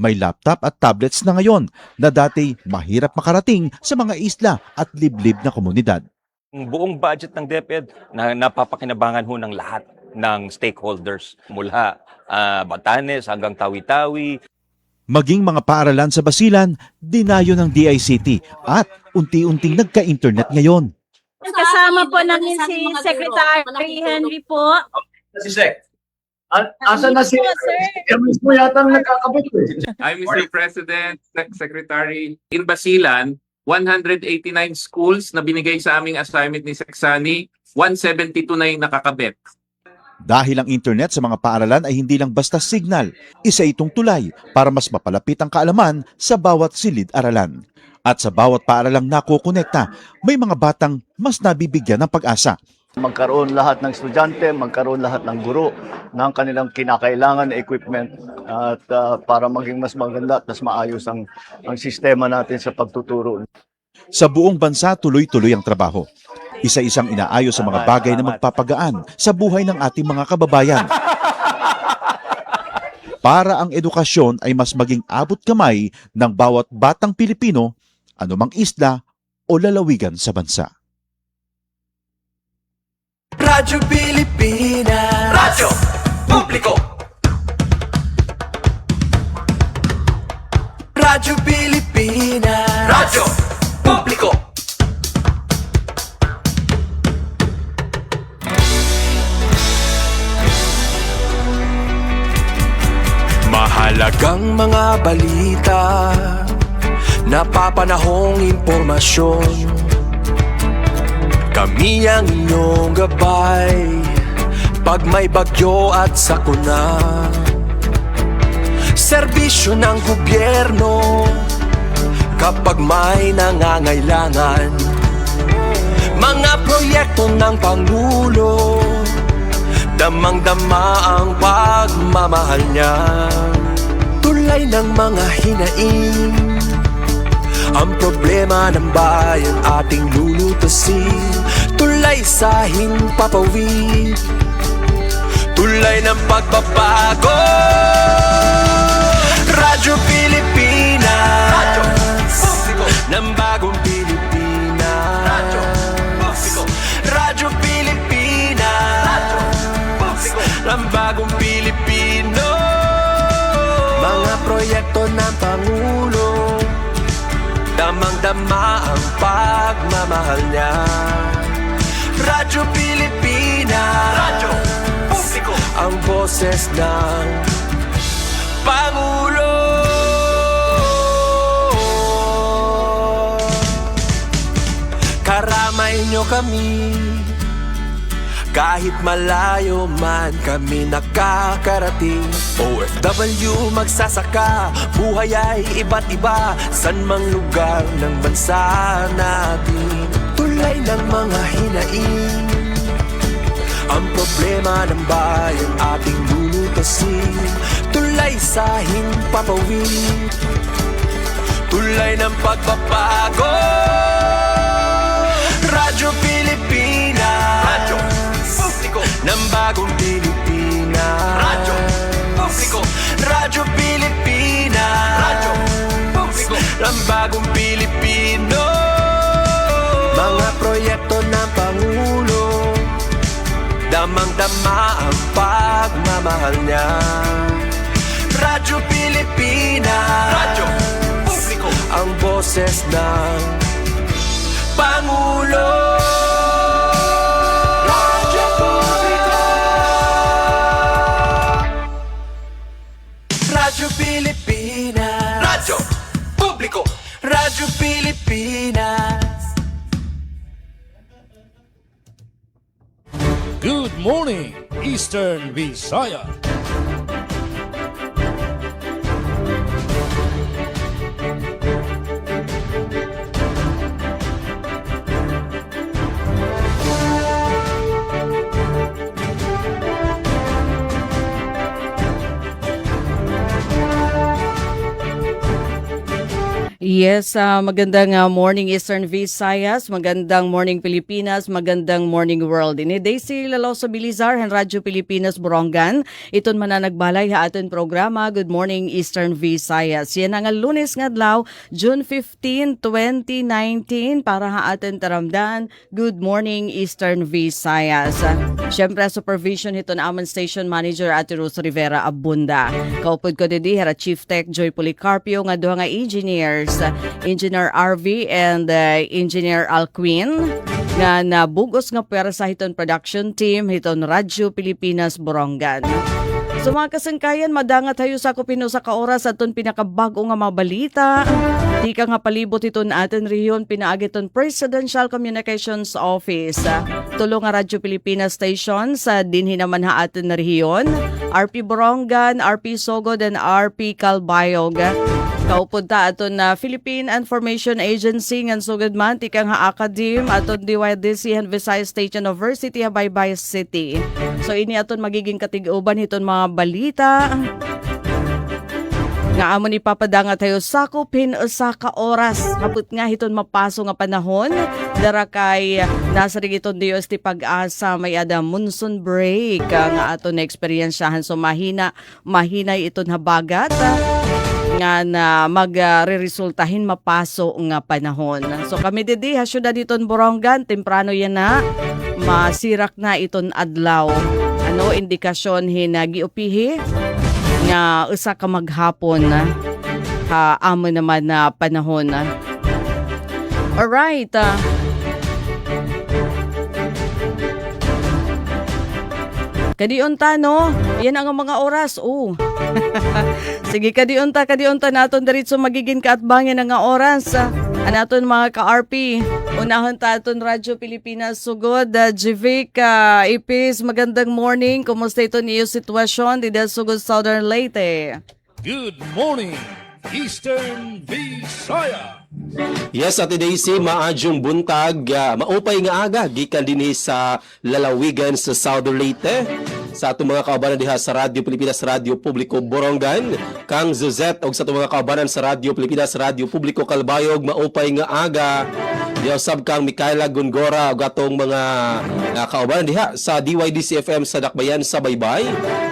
may laptop at tablets na ngayon na dati mahirap makarating sa mga isla at liblib na komunidad. Ang buong budget ng DepEd na napapakinabangan ho ng lahat ng stakeholders mula Batanes hanggang Tawi-Tawi. Maging mga paaralan sa Basilan, dinayo ng DICT at unti-unting nagka-internet ngayon. Kasama po namin si Secretary Henry po. Si Sec. Asan na si Hermes mo yata nagkakabit eh. I'm Mr. President, Secretary. In Basilan, 189 schools na binigay sa aming assignment ni Seksani, 172 na yung nakakabit. Dahil ang internet sa mga paaralan ay hindi lang basta signal, isa itong tulay para mas mapalapit ang kaalaman sa bawat silid-aralan. At sa bawat paaralang nakukonekta, may mga batang mas nabibigyan ng pag-asa. Magkaroon lahat ng estudyante, magkaroon lahat ng guro ng kanilang kinakailangan na equipment at para maging mas maganda at mas maayos ang sistema natin sa pagtuturo. Sa buong bansa, tuloy-tuloy ang trabaho. Isa-isang inaayos sa mga bagay na magpapagaan sa buhay ng ating mga kababayan. Para ang edukasyon ay mas maging abot kamay ng bawat batang Pilipino, anumang isla o lalawigan sa bansa. Radyo Pilipinas, Radyo Publiko. Radyo Pilipinas, Radyo Publiko. Mahalagang mga balita, napapanahong impormasyon. Kami ang inyong gabay pag may bagyo at sakuna. Serbisyo ng gobyerno kapag may nangangailangan. Mga proyekto ng Pangulo, damang-dama ang pagmamahal niya. Tulay ng mga hinaing, ang problema ng bayan ating lulutasin. Tulay sa himpapawid, tulay ng pagbabago. Radyo Pilipinas, Radyo Publiko ng bagong Pilipinas. Radyo Publiko, Radyo Pilipinas, Radyo Publiko ng bagong Pilipino. Mga proyekto ng Pangulo, damang-dama ang pagmamahal niya. Radyo Pilipinas, Radyo Publiko, ang boses ng Pangulo. Karamay niyo kami, kahit malayo man kami nakakarating. OFW magsasaka, buhay ay iba't iba, san mang lugar ng bansa natin. Tulay ng mga hinaing, ang problema ng bayan ating lulutasin. Tulay sa himpapawid, tulay ng pagbabago. Radyo Pilipinas, Radyo Publiko ng bagong Pilipinas. Radyo Publiko, Radyo Pilipinas, Radyo Publiko ng bagong Pilipino. Mga proyekto ng Pangulo, damang-dama ang pagmamahal niya. Radyo Pilipinas, Radyo Publiko, ang boses ng Pangulo. Radyo Publiko, Radyo Pilipinas, Radyo Publiko, Radyo Pilipinas. Good morning, Eastern Visaya. Yes, magandang morning Eastern Visayas, magandang morning Pilipinas, magandang morning world. Ini Daisy Laloso Bilizar, Radyo Pilipinas Borongan. Iton mananagbalay ha aton programa. Good morning Eastern Visayas. Yan ang Lunes nga adlaw, June 15, 2019 para ha aton taramdan. Good morning Eastern Visayas. Siyempre supervision ito na amon station manager Ate Rose Rivera Abunda. Kaupod ko dedi Hera Chief Tech Joy Policarpio nga duha nga engineers, Engineer RV and Engineer Alquin nga nabugos nga pwera sa hiton production team hiton Radyo Pilipinas Borongan. So mga kasangkayan, madangat tayo sa kupino sa kaoras aton pinakabago nga mga balita. Di ka nga palibot iton atin riyon pinaagiton Presidential Communications Office. Tulong nga Radyo Pilipinas Station sa dinhi naman ha atin na riyon. RP Borongan, RP Sogod, and RP Calbayog. Kaupod ta aton na Philippine Information Agency ngan sugod man tikang ha Academ aton DYDC and Visayas State University ha Baybay City. So ini aton magiging katig-uban hiton mga balita. Nga amon ipapadanga tayo sakupin usa ka oras kaput nga hiton mapaso nga panahon dara kay nasa rigiton Dios ti pag-asa may ada monsoon break nga aton na eksperyensyahan so mahina iton habagat nga na magre-resultahin mapaso nga panahon. So kami didi ha syudad iton Borongan temprano yan na masirak na iton adlaw. Ano indikasyon hinagiupihi nga usa ka maghapon ha amo naman na panahon. Alright. Kadiunta no, yan ang mga oras. Sige, kadiunta naton diretso magiging kaatbangin nga oras. Anaton mga ka-RP, unahon ta aton Radyo Pilipinas Sugod, Jivic, Ipis, magandang morning. Kumusta ito niyo sitwasyon dito Sugod, Southern Leyte? Good morning, Eastern Visayas. Yes, Ate Daisy, maadjong buntag, maupay nga aga, gikan dinhi sa lalawigan sa Southern Leyte. Sa atong mga kaubanan diha sa Radyo Pilipinas, Radyo Publiko Borongan, kang Zuzette, og sa atong mga kaubanan sa Radyo Pilipinas, Radyo Publiko Calbayog, maupay nga aga. Diyaw sab kang Micaela Gongora, og atong mga kaubanan diha sa DYDC-FM sa Dakbayan sa Baybay,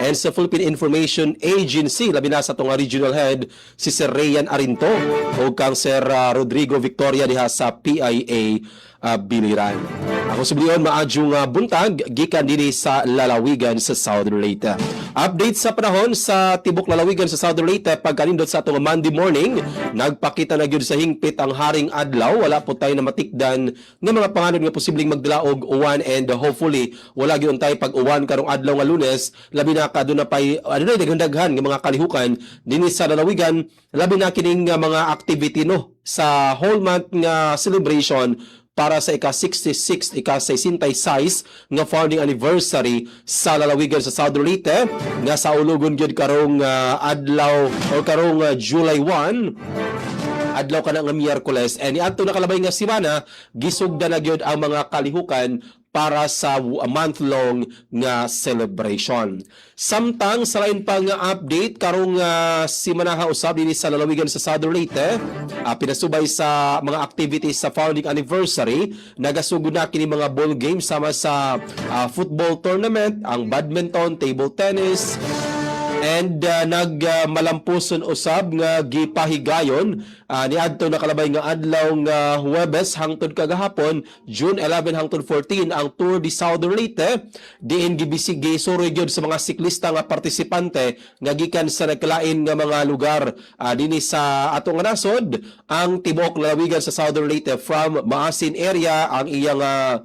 and sa Philippine Information Agency, labi na sa atong regional head, si Sir Rayan Arinto, og kang Sir Rodrigo Victoria diha sa PIA Biliran. Ako subliyon maadjong buntag gikan dinhi sa lalawigan sa Southern Leyte. Update sa panahon sa tibok lalawigan sa Southern Leyte pagkanindot sa atong Monday morning, nagpakita na gyud sa hingpit ang haring adlaw, wala po tayo na matikdan nga mga panganod nga posibleng magdala og uwan, and hopefully wala gyud tay pag-uwan karong adlaw nga Lunes, labi na kadto na pay daghan nga mga kalihukan dinhi sa lalawigan, labi na kining mga activity no sa whole month nga celebration para sa ika-66, ika-66 nga founding anniversary sa lalawigan sa Southern Leyte nga sa ulugon gyud karong adlaw o karong July 1 adlaw ka na nga Miyerkules, and iadto na kalabay nga semana gisugda na gyud ang mga kalihukan para sa month-long nga celebration. Samtang sa lain pang update karong simana usab dinhi sa lalawigan sa Southern Leyte, pinasubay sa mga activities sa founding anniversary, nagasugod na kini mga ball games sama sa football tournament, ang badminton, table tennis, and nagmalampuson usab nga gipahigayon niadto nakalabay nga adlaw nga Huwebes hangtod kagahapon June 11 hangtod 14 ang Tour de Southern Leyte, diin gibisigi suroy gyud sa mga siklista nga partisipante nga gikan sa nagkalain nga mga lugar dinhi sa atong nasod ang tibuok lalawigan sa Southern Leyte. From Maasin area, ang iyang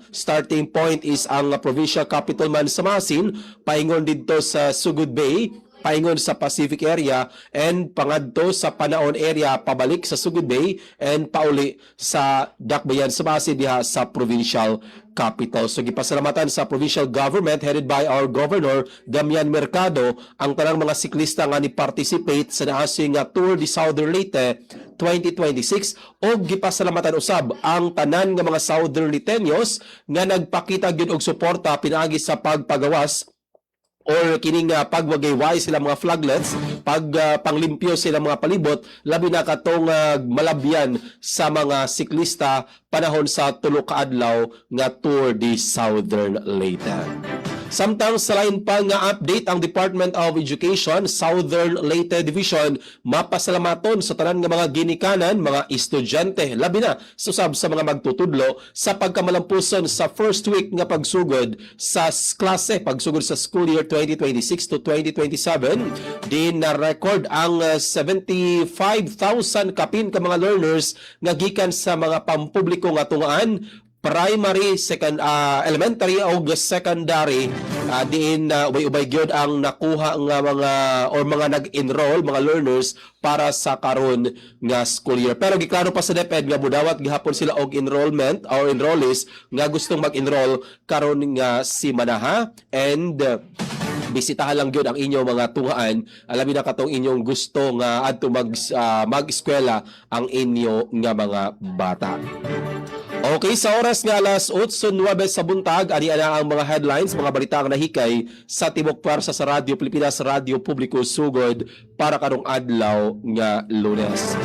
starting point is ang provincial capital man sa Maasin, paingon didto sa Sugod Bay, paingon sa Pacific area, and pangadto sa Panaon area, pabalik sa Sugod Bay, and pauli sa Dakbayan sa Maasin diha sa provincial capital. So gipasalamatan sa provincial government headed by our Governor Damian Mercado ang tanang mga siklista nga ni participate sa naasing Tour de Southern Leyte 2026, o gipasalamatan usab ang tanan nga mga Southern Leyteños nga nagpakita gyud og suporta pinaagi sa pagpagawas or kining pagwagayway sila mga flaglets, panglimpyo sila mga palibot, labi na katong malabyan sa mga siklista panahon sa tulo ka adlaw nga Tour de Southern Leyte. Samtang sa lain pa nga update ang Department of Education Southern Leyte Division mapasalamaton sa tanan nga mga ginikanan, mga estudyante, labi na susab sa mga magtutudlo sa pagkamalampuson sa first week nga pagsugod sa klase, pagsugod sa school year 2026 to 2027. Din na record ang 75,000 kapin ka mga learners nga gikan sa mga pampubliko nga tungaan, primary, elementary o secondary, diin ubay-ubay gyud ang nakuha nga mga nag-enroll mga learners para sa karon nga school year. Pero giklaro pa sa DepEd nga budawat gihapon sila og enrollment or enrollees nga gustong mag-enroll karon nga si Manaha, and bisitahan lang gyud ang inyong mga tungaan, alamin na katong inyong gusto nga adto mag-eskwela ang inyo nga mga bata. Okay, sa oras nga alas 8:09 sa buntag, ani ana ang mga headlines, mga balita nga nahikay sa Tibok Pwersa sa Radyo Pilipinas, Radyo Publiko Sugod para karong adlaw nga Lunes.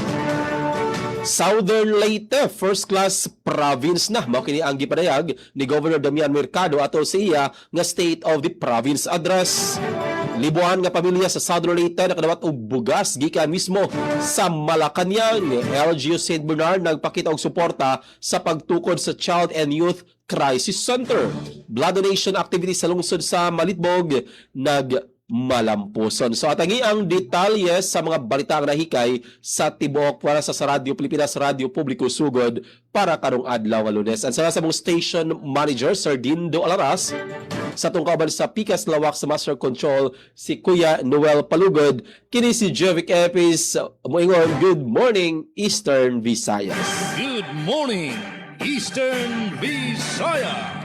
Southern Leyte, first class province na. Mao kini ang gipadayag ni Governor Damian Mercado ato sa iya nga State of the Province Address. Libuan nga pamilya sa Southern Leyte nakadawat og bugas gikan mismo sa Malacañang. LGU St. Bernard nagpakita og suporta sa pagtukod sa Child and Youth Crisis Center. Blood donation activity sa lungsod sa Malitbog malampuson. So atangi ang detalye sa mga balita nga nahikay sa Tibok para sa Radyo Pilipinas, Radyo Publiko Sugod para karong adlaw nga Lunes. Ang sa mong station manager Sir Dindo Alaras, sa tungkaban sa Pikas Lawak sa Master Control si Kuya Noel Palugod, kini si Jovic Epis moingon, good morning Eastern Visayas. Good morning, Eastern Visayas.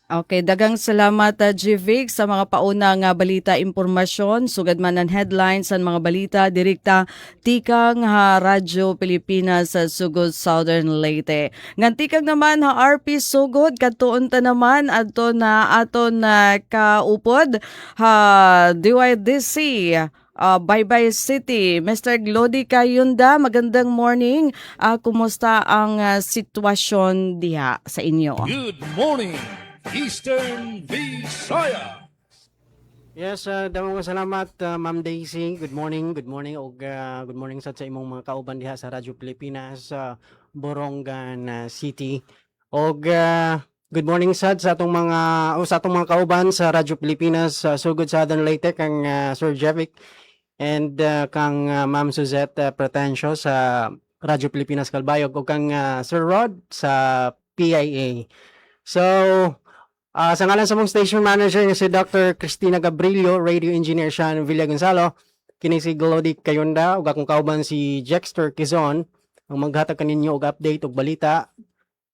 Okay, dagang salamat Jivic sa mga pauna nga balita impormasyon, sugad man ang headlines sa mga balita direkta tikang Radyo Pilipinas sa Sugod Southern Leyte. Ngantikang naman RP Sugod katuon ta naman ato na kaupod DYDC Baybay City. Mr. Glody Kayunda, magandang morning. Kumusta ang sitwasyon diha sa inyo? Good morning, Eastern Visayas. Yes, damang salamat Ma'am Daisy. Good morning og good morning sa imong mga kauban diha sa Radyo Pilipinas sa Borongan City. Og good morning sad sa atong mga kauban sa Radyo Pilipinas sa Sugod Southern Leyte kang Sir Jevic and kang Ma'am Suzette Pretencio sa Radyo Pilipinas Calbayog o kang Sir Rod sa PIA. So, sa ngalan sa mong station manager nga si Dr. Cristina Gabrilio, radio engineer Sean Villa Gonzalo, kini si Glody Kayunda, ug akong kauban si Jexter Quezon, ang maghatag kaninyo og update og balita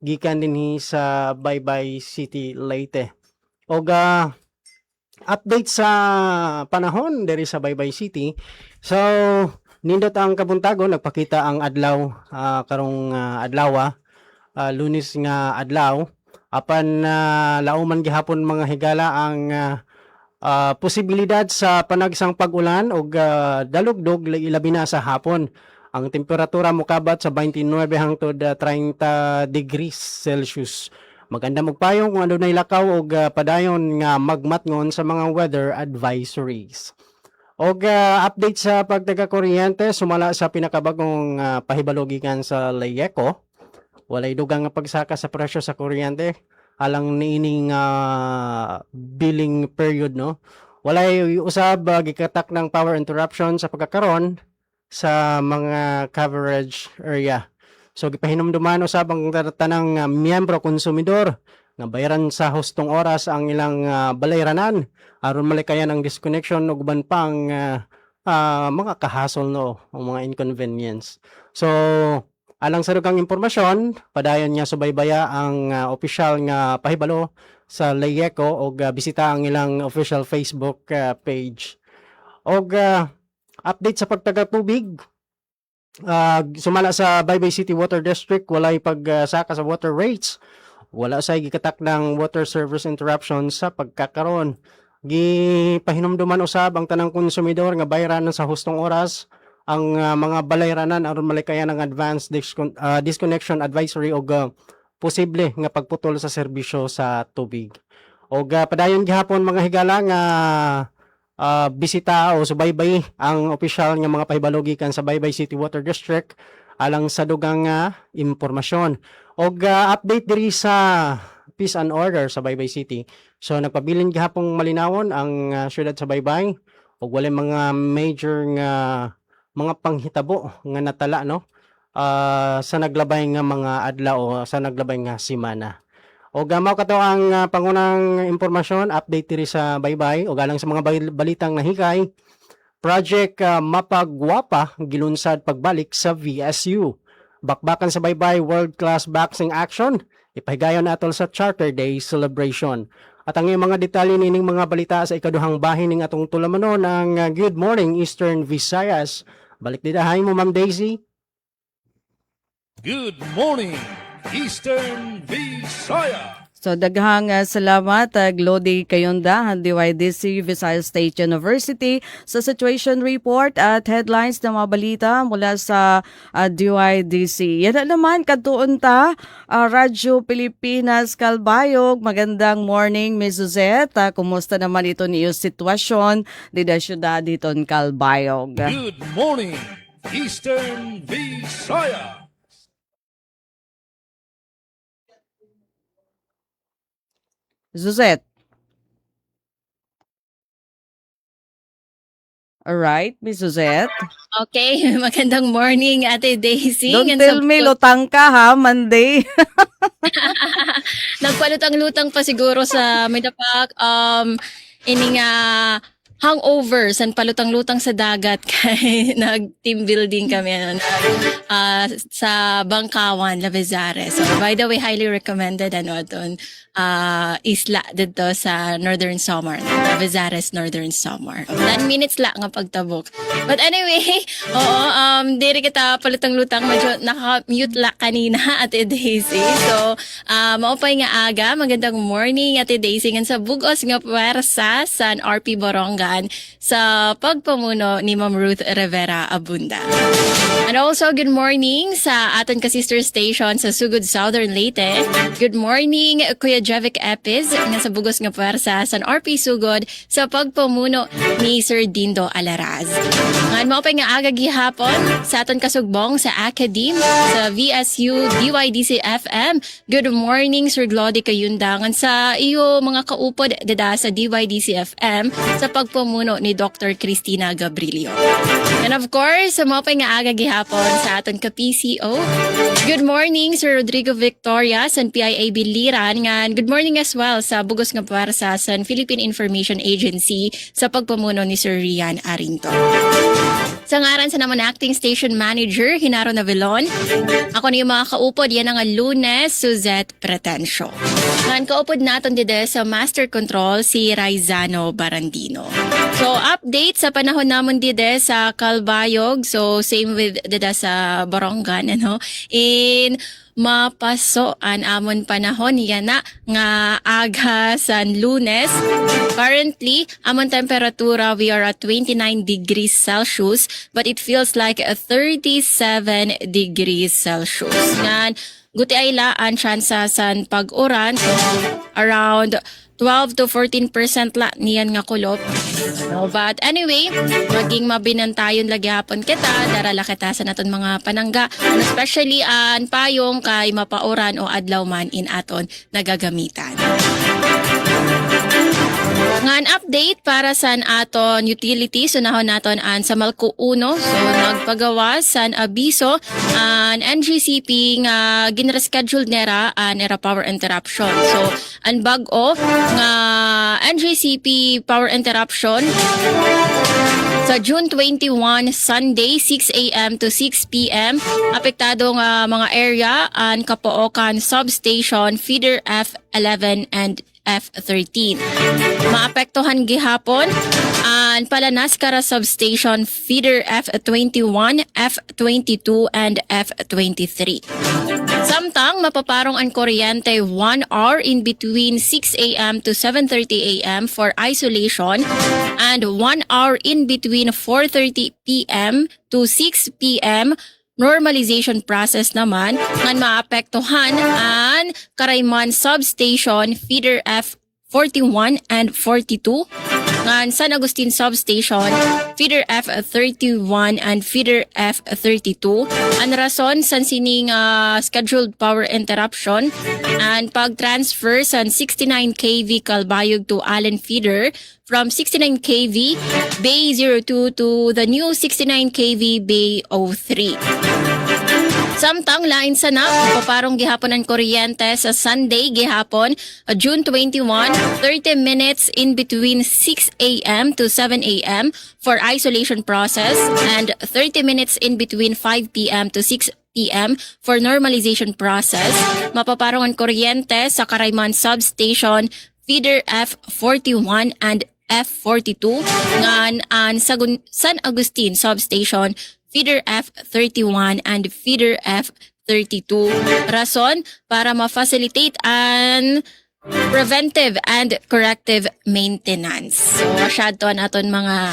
gikan dinhi sa Baybay City, Leyte. Og update sa panahon diri sa Baybay City. So, nindot ang kabuntagon, nagpakita ang adlaw karong adlaw, Lunes nga adlaw. Apan lauman gihapon mga higala ang posibilidad sa panagsang pag-ulan og dalugdog ilabi na sa hapon. Ang temperatura mokabat sa 29 hangtod 30 degrees Celsius. Maganda magpayong kung ano na ilakaw og padayon nga magmatngon sa mga weather advisories. Og update sa pagtaga-kuryente sumala sa pinakabagong pahibalogikan sa LAECO. Walay dugang nga pagsaka sa presyo sa kuryente alang niining billing period, no. Walay usab gikatak ng power interruption sa pagkakaron sa mga coverage area. So gipahinumduman usab ang tanang miyembro konsumidor nga bayaran sa hustong oras ang ilang balayranan aron malikayan ang disconnection ug uban pang mga kahasol, no, o mga inconvenience. So alang sa dugang impormasyon, padayon nga subaybaya ang opisyal nga pahibalo sa LAECO og bisita ang ilang official Facebook page. Og update sa pagtaga-tubig, sumala sa Baybay City Water District, walay pagsaka sa water rates. Wala sa gikatak ng water service interruption sa pagkakaron. gipahinumduman usab ang tanang konsumidor nga bayranan sa hustong oras ang mga balayranan aron malikayan ng advanced disconnection advisory o posible nga pagputol sa serbisyo sa tubig. O padayon gihapon mga higala nga bisita o subaybay ang opisyal nga mga pahibalo gikan sa Baybay City Water District alang sa dugang impormasyon. O update diri sa peace and order sa Baybay City. So nagpabilin gihapong malinawon ang syudad sa Baybay ug walay mga major nga mga panghitabo nga natala no sa naglabay nga mga adlaw o sa naglabay nga semana. O gamaw kato ang pangunang impormasyon update diri sa Baybay o galang sa mga balitang nahikay. Project Mapagwapa gilunsad pagbalik sa VSU. Bakbakan sa Baybay World Class Boxing Action ipahigayon atol sa Charter Day celebration. At ang iyong mga detalye nining mga balita sa ikaduhang bahin ning atong tulamanon ng Good Morning Eastern Visayas. Balik ditahay mo Ma'am Daisy. Good morning, Eastern Visayas. So daghang salamat Glody Kayonda, DYDC Visayas State University sa situation report at headlines na mga balita mula sa DYDC. Yan na naman kadtuon ta Radyo Pilipinas Calbayog. Magandang morning Ms. Suzette. Kumusta naman ito niyo sitwasyon dito syudad diton Calbayog? Good morning, Eastern Visayas. Suzette. Alright, Ms. Suzette. Okay, magandang morning, Ate Daisy. Don't tell me lutang ka ha, Monday. Nagpalutang-lutang pa siguro sa Midapak. Ining hangover, san palutang-lutang sa dagat kay nag-team building kami sa Bangkawan, Lavezares. So, by the way, highly recommended doon. Isla dito sa Northern Samar, Lavezares Northern Samar. 10 minutes lang nga pagtabok. But anyway, diri kita palutang-lutang, medyo naka-mute la kanina Ate Daisy. So, maupay nga aga, magandang morning Ate Daisy nga sa bugos nga puwersa sa RP Borongan sa pagpamuno ni Ma'am Ruth Rivera Abunda. And also, good morning sa aton ka-sister station sa Sugod Southern Leyte. Good morning, Kuya Jevic Epiz nga sa bugos nga puwersa sa RP Sugod sa pagpamuno ni Sir Dindo Alaraz. Ngayon mo pa nga aga gihapon sa aton kasugbong sa Academe sa VSU DYDC FM. Good morning, Sir Glody Kayundangan sa iyo mga kaupod dada sa DYDC FM sa pagpamuno ni Dr. Cristina Gabrilio. And of course, sa mga pa nga aga gihapon sa aton ka-PCO. Good morning, Sir Rodrigo Victoria sa PIA Biliran. Good morning as well sa bugos nga puwersa sa Philippine Information Agency sa pagpamuno ni Sir Rian Arinto. Sa ngaran sa naman acting station manager, Hinaro Navilon. Ako ni mga kaupod, yan ang Lunes, Suzette Pretencio. Ngayon kaupod natin dide sa Master Control si Raizano Barandino. So update sa panahon namon dide sa Calbayog, so same with dide sa Borongan, in mapaso an amon panahon yan na nga aga sa Lunes. Currently, amon temperatura we are at 29 degrees Celsius but it feels like 37 degrees Celsius. Ngan guti ay laan tsansa san pag-uran, so around 12 to 14% la niyan nga kulop. But anyway, maging mabinantayon lagi hapon kita, darala kita sa naton mga panangga, especially an payong kay mapauran o adlaw man in aton nagagamitan. Ngan update para sa aton utilities, unahon naton an sa Malco 1, so nagpagawas san abiso an NGCP nga ginreschedule nera an era power interruption. So an bag-o nga NGCP power interruption sa June 21, Sunday, 6 a.m. to 6 p.m. Apektado nga mga area an Kapookan Substation, Feeder F11 and F13. Maapektuhan gihapon and Palanaskara Substation feeder F21, F22, and F23. Samtang mapaparong ang kuryente 1 hour in between 6 a.m. to 7:30 a.m. for isolation and 1 hour in between 4:30 p.m. to 6 p.m. normalization process naman ngan maapektuhan ang Karayman Substation feeder F41 and 42 ngan San Agustin Substation feeder F31 and feeder F32 ang rason san sining scheduled power interruption and pag-transfer sa 69 kV Calbayog to Allen feeder from 69 kV Bay 02 to the new 69 kV Bay 03. Samtang lain sana, paparong gihapon ang kuryente sa Sunday gihapon, June 21, 30 minutes in between 6 a.m. to 7 a.m. for isolation process and 30 minutes in between 5 p.m. to 6 p.m. for normalization process. Mapaparong ang kuryente sa Karayman Substation, feeder F41 and F42 ngan ang San Agustin Substation, feeder F31 and feeder F32. Rason para ma-facilitate ang preventive and corrective maintenance. So, masyado naton mga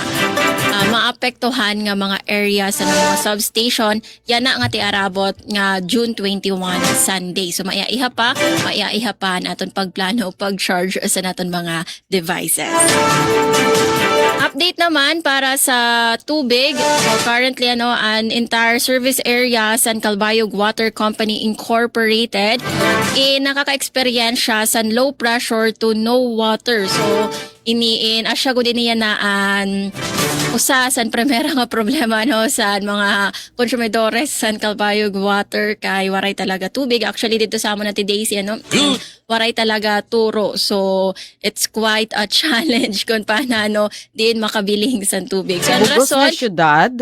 maapektuhan nga mga area sa mga substation. Yan na nga tiarabot nga June 21 Sunday. So, maiaiha pa naton pagplano, pag-charge sa naton mga devices. Update naman para sa tubig. So currently an entire service area San Calbayog Water Company Incorporated nakaka-experience sa low pressure to no water. So asya ko din niya na usa san primera nga problema sa mga konsumidores San Calbayog Water kay waray talaga tubig. Actually dito sa amon na Daisy waray talaga turo. So it's quite a challenge kung paano din makabiling sa tubig. So ang Bugos na rason, syudad.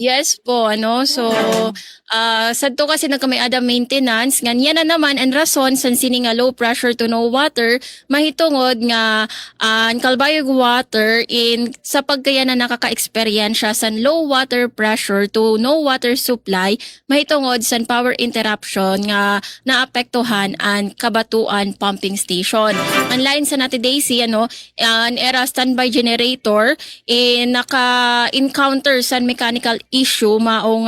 yes po, so, sadto kasi nagkamay-ada maintenance, ganyan na naman ang rason san sini nga low pressure to no water, mahitungod nga ang Calbayog Water sa pagkaya na nakaka-experience sa low water pressure to no water supply, mahitungod sa power interruption nga naapektuhan ang Kabatuan Pumping Station. Online sa natin Daisy, an era standby generator, naka-encounter sa mechanical issue maong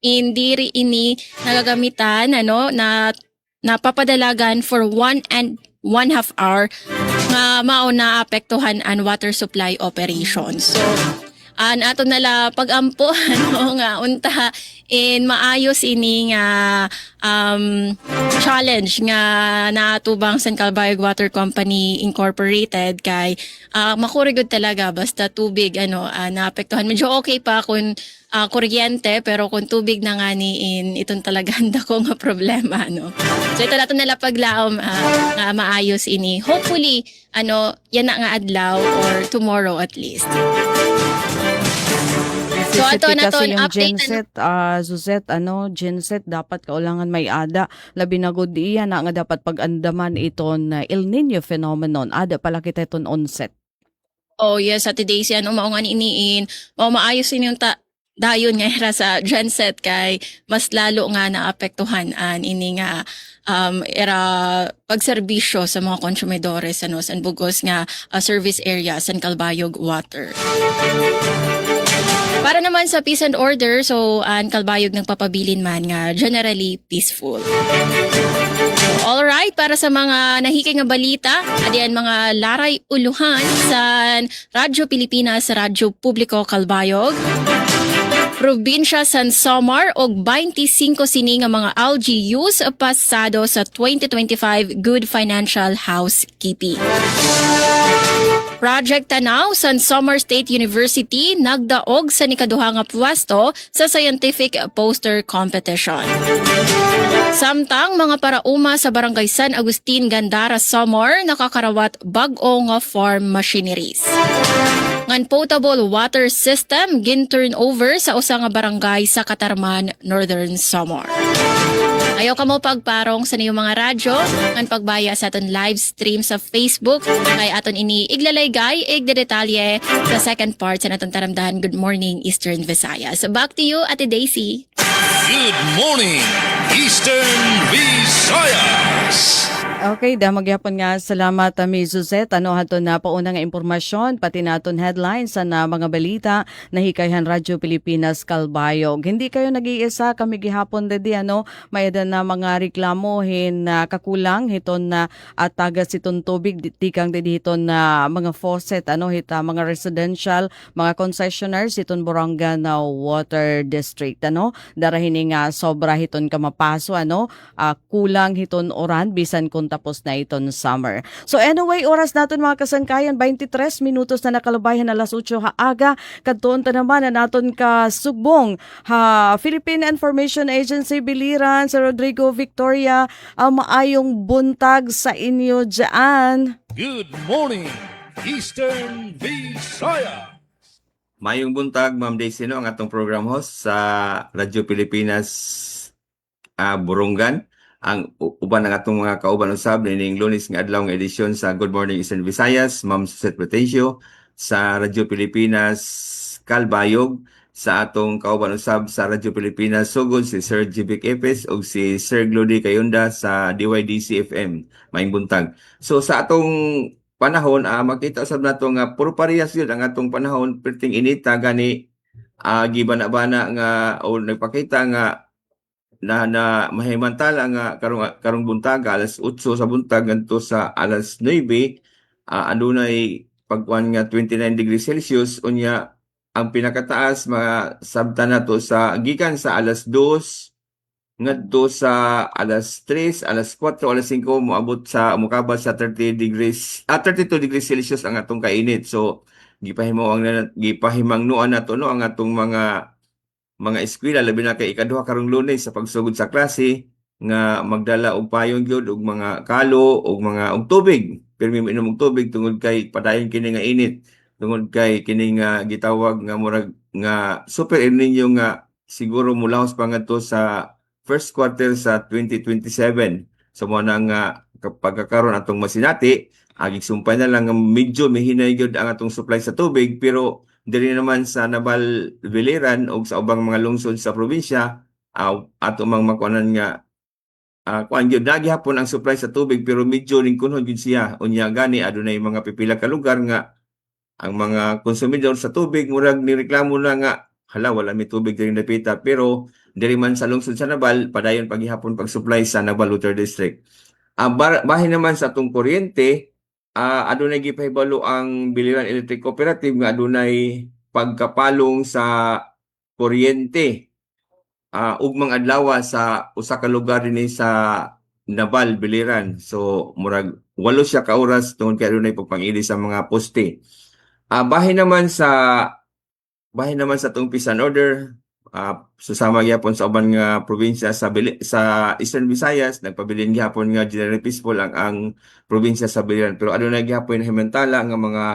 hindi rin ini nagagamitan na napapadalagan for 1.5 hour nga mao na apektuhan ang water supply operations. So ato nala pagampo nga unta maayos ini nga challenge nga natubang San Calbayog Water Company Incorporated kay makurigod talaga basta tubig naapektuhan. Medyo okay pa kung kuryente pero kung tubig na nga itong talaga handa ko nga problema So ito nato nila paglaom nga maayos ini. Hopefully yan na nga adlaw or tomorrow at least. So ato na to yung update genset, Suzette, genset dapat kaulangan may ada. Labi na good iyan na nga dapat pag-andaman iton El Nino phenomenon. Ada pala kita iton onset. Oh yes, at today siya maungan iniin, maayos ini yung dayon nga era sa genset kay mas lalo nga naapektuhan ini nga era pagserbisyo sa mga konsumidores sa bugos nga service area San Calbayog Water. Para naman sa peace and order, so ang Calbayog nagpapabilin man nga generally peaceful. Alright, para sa mga nahikay nga balita, adiyan mga laray uluhan sa Radyo Pilipinas, Radyo Publiko Calbayog. Probinsya San Samar og 25 sini nga mga LGUs pasado sa 2025 Good Financial Housekeeping. Project Tanaw San Samar State University nagdaog sa nikaduha nga pwesto sa scientific poster competition. Samtang mga parauma sa Barangay San Agustin, Gandara, Samar nakakarawat bag-o nga farm machineries. ngan potable water system gin-turn over sa usa nga barangay sa Katarman, Northern Samar. Ayaw ka mo pagparong sa niyong mga radyo ngan pagbaya sa aton live stream sa Facebook kay aton ini iglalaygay igdedetalye sa second part sa naton taramdahan Good Morning Eastern Visayas. Back to you, Ate Daisy. Good morning, Eastern Visayas. Okay, magyapon nga salamat mi Suzette. Ano haton na pauna nga impormasyon pati naton headlines sa na mga balita na hikayhan Radyo Pilipinas Kalbayog. Hindi kayo nag-iisa, kami gihapon dedi mayadan na mga reklamohin na kakulang hiton na at tagas itong tubig tikang dedi hiton na mga faucet hita mga residential, mga concessionaires hiton Borongan na Water District darahin nga sobra hiton ka mapaso kulang hiton oran bisan kung tapos na iton summer. So anyway, oras naton mga kasangkayan, 23 minutos na nakalabayan alas 8 haaga. Kadton ta naman na naton ka sugbong Philippine Information Agency Biliran sa Rodrigo Victoria. Maayong buntag sa inyo dyan. Good morning, Eastern Visayas. Mayong buntag, Ma'am Daisy, ang atong program host sa Radyo Pilipinas Borongan. Ang uban ng atong mga kauban usab nining Lunes nga adlaw nga edisyon sa Good Morning Eastern Visayas, Ma'am Suzette Pretensio sa Radyo Pilipinas Kalbayog, sa atong kauban usab sa Radyo Pilipinas sugod si Sir Jibic Epes ug si Sir Glody Kayunda sa DYDC FM. Maayong buntag. So sa atong panahon makita usab nato nga puro parehas yun ang atong panahon, perting inita gani gibana-bana nga o nagpakita nga na mahimantala nga karong buntag alas 8 sa buntag ngadto sa alas 9 adunay pagkuan nga 29 degrees Celsius unya ang pinakataas masabtan nato sa gikan sa alas 2 ngadto sa alas 3, alas 4, alas 5 moabot sa mukabot sa 32 degrees Celsius ang atong kainit. So gipahimangnuan nato ang atong mga eskwela labi na kay ikaduha karong Lunes sa pagsugod sa klase nga magdala og payong gyud og mga kalo og tubig. Pirmi minom og tubig tungod kay padayon kini nga init. Tungod kay kini nga gitawag nga murag nga super El Nino nga siguro mulahos pa ngadto sa first quarter sa 2027. So mo na nga pagkakaroon atong masinati, sumpay na lang nga medyo mihinay gyud ang atong supply sa tubig, pero diri naman sa Naval Biliran o sa ubang mga lungsod sa probinsya ato mang makuanan nga kuan gyud gihapon ang supply sa tubig pero medyo ring kunhon gyud siya. Unya gani adunay mga pipila ka lugar nga ang mga konsumidor sa tubig murag nireklamo na nga hala wala may tubig diri napita, pero diri man sa lungsod sa Naval padayon paghihapon pag-supply sa Naval Water District. Bahin naman sa atong kuryente, adunay gipahibalo ang Biliran Electric Cooperative nga adunay pagkapalong sa kuryente ugmang adlaw sa usa ka lugar dinhi sa Naval Biliran. So murag 8 siya ka oras tungod kay adunay pagpangili sa mga poste. Bahin naman sa atong peace and order, susama gyapon sa uban nga probinsya sa Eastern Visayas, nagpabilin gyapon nga generally peaceful ang probinsya sa Biliran, pero adunay gyapon himantala nga mga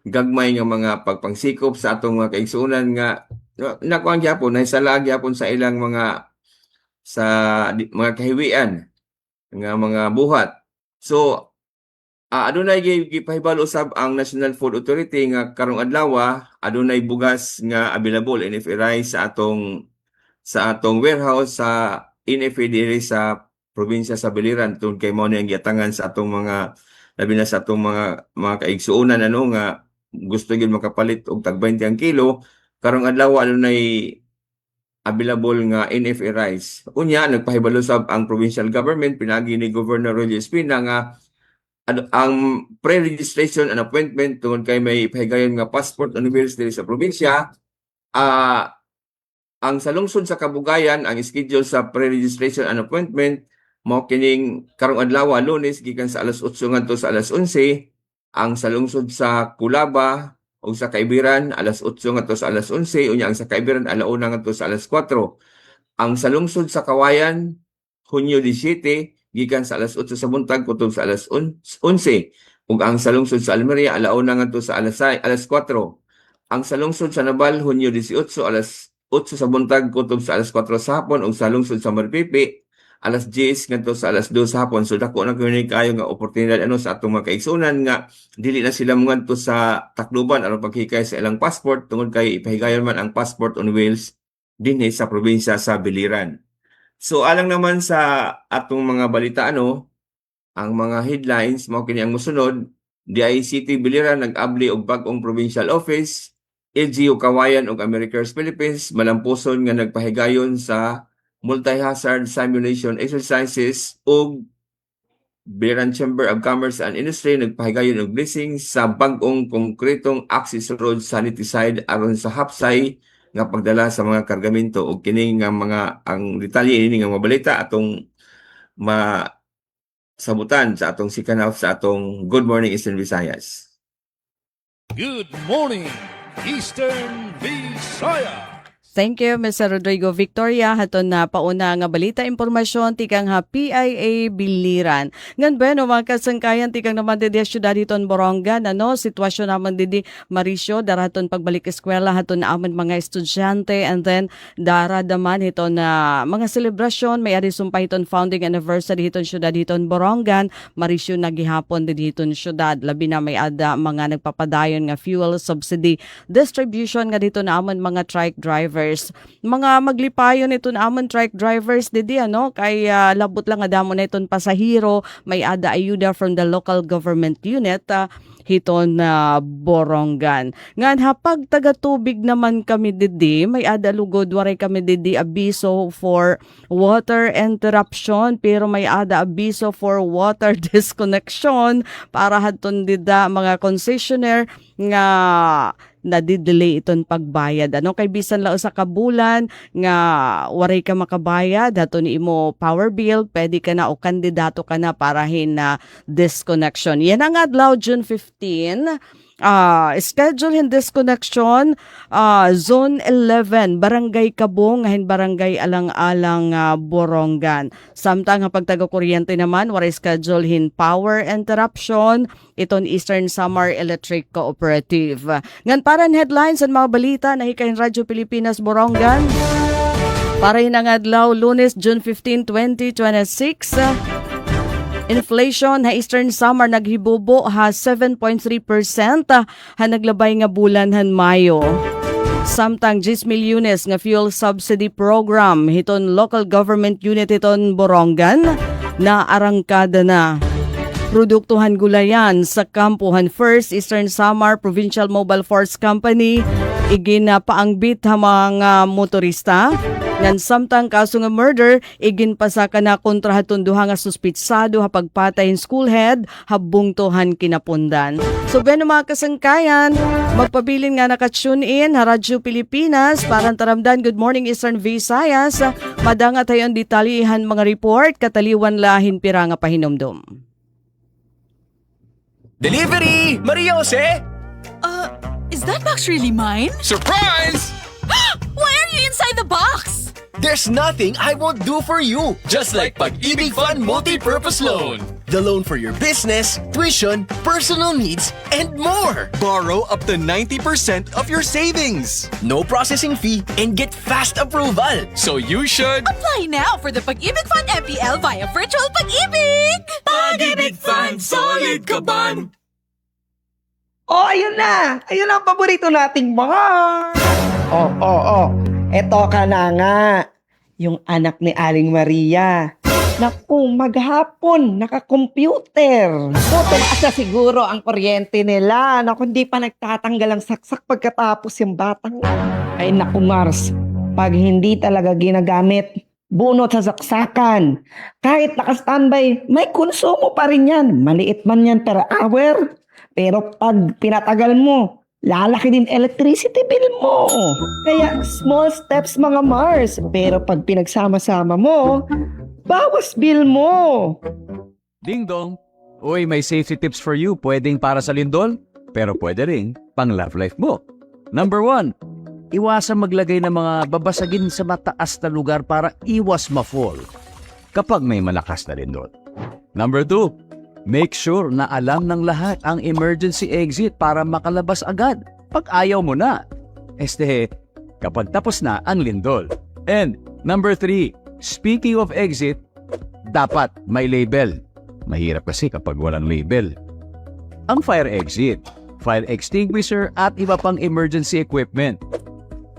gagmay nga mga pagpangsikop sa atong mga kaigsuonan nga nakuan gyapon nahisala gyapon sa ilang mga kahiwian nga mga buhat. So adunay gipahibalo usab ang National Food Authority nga karong adlaw adunay bugas nga available NFA rice sa atong warehouse sa NFA diri sa probinsya sa Biliran tungod kay mao ni ang giatangan sa atong mga labi na sa atong mga kaigsuonan nga gusto gyud makapalit og tag 20 ang kilo. Karong adlaw adunay available nga NFA rice. Unya nagpahibalo usab ang provincial government pinagi ni Governor Roger Espina nga ang pre-registration and appointment tungod kay may pahigayon nga passport university sa probinsya. Ang sa lungsod sa Kabugayan, ang schedule sa pre-registration and appointment mao kining karong adlaw Lunes gikan sa alas 8 ngadto sa alas 11. Ang sa lungsod sa Culaba o sa Kaibiran alas 8 ngadto sa alas 11, unya ang sa Kaibiran alauna ngadto sa alas 4. Ang sa lungsod sa Kawayan Hunyo 17 gikan sa alas 8 sa buntag kutob sa alas 11, ug ang sa lungsod sa Almeria alauna ngadto sa alas 4. ang sa lungsod sa Nabal, Hunyo 18, alas 8 sa buntag, kutob sa alas 4 sa hapon, o sa lungsod sa Maripipi, alas 10 ngadto sa alas 2 sa hapon. So dako na kini kayo nga oportunidad sa atong mga kaigsunan nga dili na sila ngadto sa Tacloban aron paghikay sa ilang passport tungod kay ipahigayon man ang passport on wheels dinhi sa probinsya sa Biliran. So alang naman sa atong mga balita ang mga headlines mao kini ang mosunod. DICT Biliran nag-abli og bag-ong provincial office. LGU Kawayan ug America's Philippines malampuson nga nagpahigayon sa multi-hazard simulation exercises ug Biliran Chamber of Commerce and Industry nagpahigayon og blessing sa bag-ong konkretong access road saniticide aron sa hapsay nga pagdala sa mga kargamento ug kini nga mga ang detalye ini nga mabalita atong sabutan sa atong second half sa atong Good Morning Eastern Visayas. Good morning, Eastern Visayas. Thank you, Mr. Rodrigo Victoria. Haton na pauna nga balita impormasyon tikang ha PIA Biliran. Ngan bueno mga kasangkayan tikang naman didi syudad hiton Borongan sitwasyon naman didi Mauricio daraton pagbalik eskwela haton na amon mga estudyante and then daradaman hiton na mga selebrasyon may adi sumpay hiton founding anniversary hiton syudad hiton Borongan. Mauricio nagihapon didi hiton syudad labi na may ada mga nagpapadayon nga fuel subsidy distribution nga dito na amon mga trike drivers. Mga maglipayon ito na amon trike drivers didi kay labot lang nga damo na iton pasahero may ada ayuda from the local government unit hiton na Borongan. Ngan hapag taga-tubig naman kami didi, may ada lugod waray kami didi abiso for water interruption pero may ada abiso for water disconnection para haton dida mga concessionaire nga nadidelay iton pagbayad. Kay bisan lao sa kabulan nga waray ka makabayad dato ni imo power bill, pwede ka na o kandidato ka na para na disconnection. Yan ang adlaw June 15. Schedule in disconnection Zone 11 Barangay Kabong ngahin Barangay Alang-Alang Borongan. Samtang kapag taga-kuryente naman waray schedule hin power interruption iton Eastern Samar Electric Cooperative. Ngan paran headlines at mga balita na hikayin Radyo Pilipinas Borongan para hinang adlaw Lunes June 15, 2026. Inflation ha Eastern Samar naghibubo ha 7.3% ha naglabay nga bulan han Mayo. Samtang 10 milyones nga fuel subsidy program hiton local government unit hiton Borongan na arangkada na. Produktuhan gulayan sa Kampuhan First Eastern Samar Provincial Mobile Force Company iginapaangbit ha mga motorista. Ngan samtang kaso nga murder, iginpasaka na kontra haton duha nga suspitsado ha pagpatayin school head habungtohan kinapundan. So beno mga kasangkayan, magpabilin nga naka-tune in ha Radyo Pilipinas parang taramdan Good Morning Eastern Visayas. Madanga tayon detalyihan mga report kataliwan lahin pira nga pahinomdom. Delivery! Maria Jose! Is that box really mine? Surprise! Why are you inside the box? There's nothing I won't do for you. Just like Pag-ibig Fund Multi-Purpose Loan. The loan for your business, tuition, personal needs, and more. Borrow up to 90% of your savings. No processing fee and get fast approval. So you should... Apply now for the Pag-ibig Fund MPL via Virtual Pag-ibig! Pag-ibig Fund, solid ka ban! Oh, ayun na! Ayun ang paborito nating bar! Oh. Eto ka na nga. Yung anak ni Aling Maria. Naku, maghapon, naka-computer. So, tumaas na siguro ang kuryente nila. Naku, hindi pa nagtatanggal ang saksak pagkatapos yung batang. Ay, naku, Mars. Pag hindi talaga ginagamit, bunot sa saksakan. Kahit naka-standby, may konsumo pa rin yan. Maliit man yan per hour. Pero pag pinatagal mo, lalaki din electricity bill mo. Kaya small steps mga Mars. Pero pag pinagsama-sama mo, bawas bill mo. Ding dong. Uy, may safety tips for you. Pwedeng para sa lindol, pero pwede rin pang love life mo. Number 1, iwasan maglagay ng mga babasagin sa mataas na lugar para iwas ma-fall kapag may malakas na lindol. Number 2, make sure na alam ng lahat ang emergency exit para makalabas agad pag ayaw mo na. Kapag tapos na ang lindol. And number 3, speaking of exit, dapat may label. Mahirap kasi kapag walang label. Ang fire exit, fire extinguisher at iba pang emergency equipment.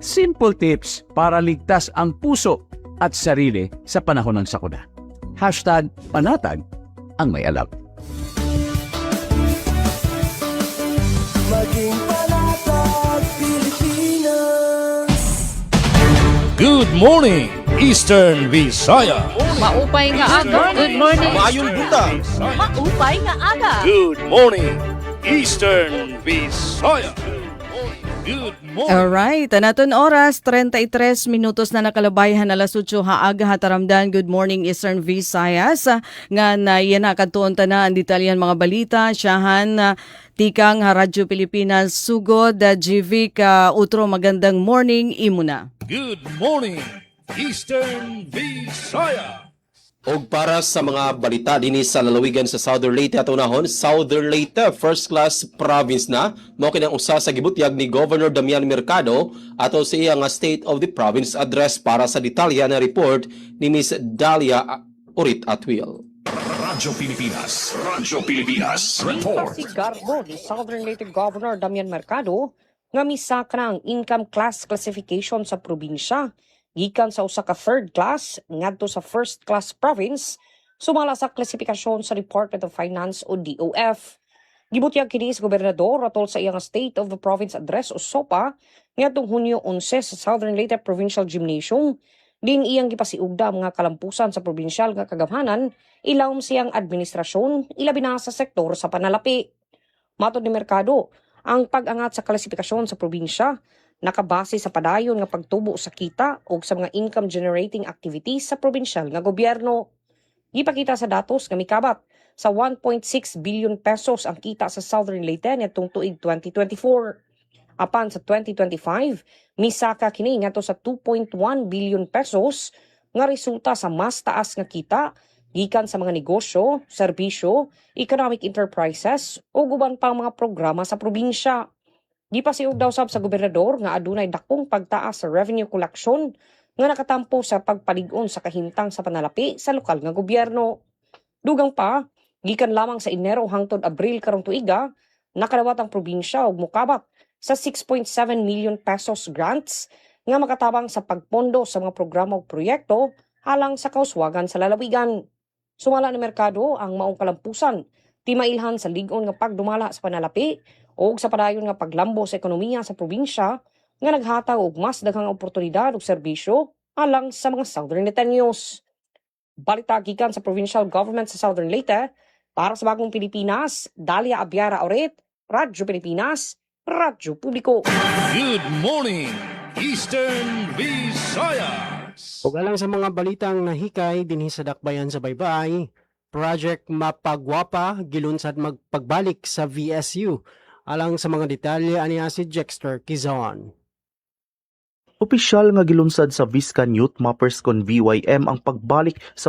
Simple tips para ligtas ang puso at sarili sa panahon ng sakuna. #panatag ang may alam. Maging panatag Pilipinas. Good morning, Eastern Visaya. Maupay nga aga. Good morning. Maayong buntag. Maupay nga aga. Good morning, Eastern Visaya. Good morning. Alright, naton oras, 33 minutos na nakalabayhan alas 8 haaga hataramdan. Good morning Eastern Visayas. Nga na yan nakatuon na ang detalyan mga balita. Siyahan tikang Radyo Pilipinas sugod GV ka utro magandang morning imuna. Good morning, Eastern Visaya. Og para sa mga balita dinhi sa lalawigan sa Southern Leyte at unahon, Southern Leyte first class province na mao kinang usa sa gibutyag ni Governor Damian Mercado ato sa iyang State of the Province address. Para sa detalya na report ni Miss Dalia Urit Atwil. Radyo Pilipinas, report. Sigarbo ni Southern Leyte Governor Damian Mercado nga misaka na ang income class classification sa probinsya gikan sa usa ka third class ngadto sa first class province sumala sa klasifikasyon sa Department of Finance o DOF. Gibutyag kini sa gobernador atol sa iyang State of the Province address o SOPA ngadtong Hunyo 11 sa Southern Leyte Provincial Gymnasium. Din iyang gipasiugda mga kalampusan sa probinsyal nga kagamhanan ilawom siyang administrasyon ilabi na sa sektor sa panalapi. Matod ni Mercado, ang pag-angat sa klasifikasyon sa probinsya nakabase sa padayon nga pagtubo sa kita o sa mga income generating activities sa probinsyal nga gobyerno. Gipakita sa datos nga mikabat sa 1.6 billion pesos ang kita sa Southern Leyte nitong tuig 2024. Apan sa 2025, misaka kini ngadto sa 2.1 billion pesos nga resulta sa mas taas nga kita gikan sa mga negosyo, serbisyo, economic enterprises o guban pang mga programa sa probinsya. Gipasiug daw sab sa gobernador nga adunay dakong pagtaas sa revenue collection nga nakatampo sa pagpalig-on sa kahimtang sa panalapi sa lokal nga gobyerno. Dugang pa, gikan lamang sa Enero hangtod Abril karong tuiga, nakadawat ang probinsya og mokabat sa 6.7 million pesos grants nga makatabang sa pagpondo sa mga programa o proyekto alang sa kauswagan sa lalawigan. Sumala ni Mercado ang maong kalampusan, timailhan sa lig-on nga pagdumala sa panalapi o sa padayon nga paglambo sa ekonomiya sa probinsya nga naghatag og mas daghang oportunidad ug serbisyo alang sa mga Southern Leyteños. Balita gikan sa provincial government sa Southern Leyte para sa Bagong Pilipinas, Dalia Abiara Oret, Radyo Pilipinas, Radyo Publiko. Good morning, Eastern Visayas. Ug alang sa mga balitang nahikay dinhi sa dakbayan sa Baybay, Project Mapagwapa gilunsad magpagbalik sa VSU. Alang sa mga detalye aniya si Jexter Kizon. Opisyal nga gilunsad sa Viscan Youth Mappers kon VYM ang pagbalik sa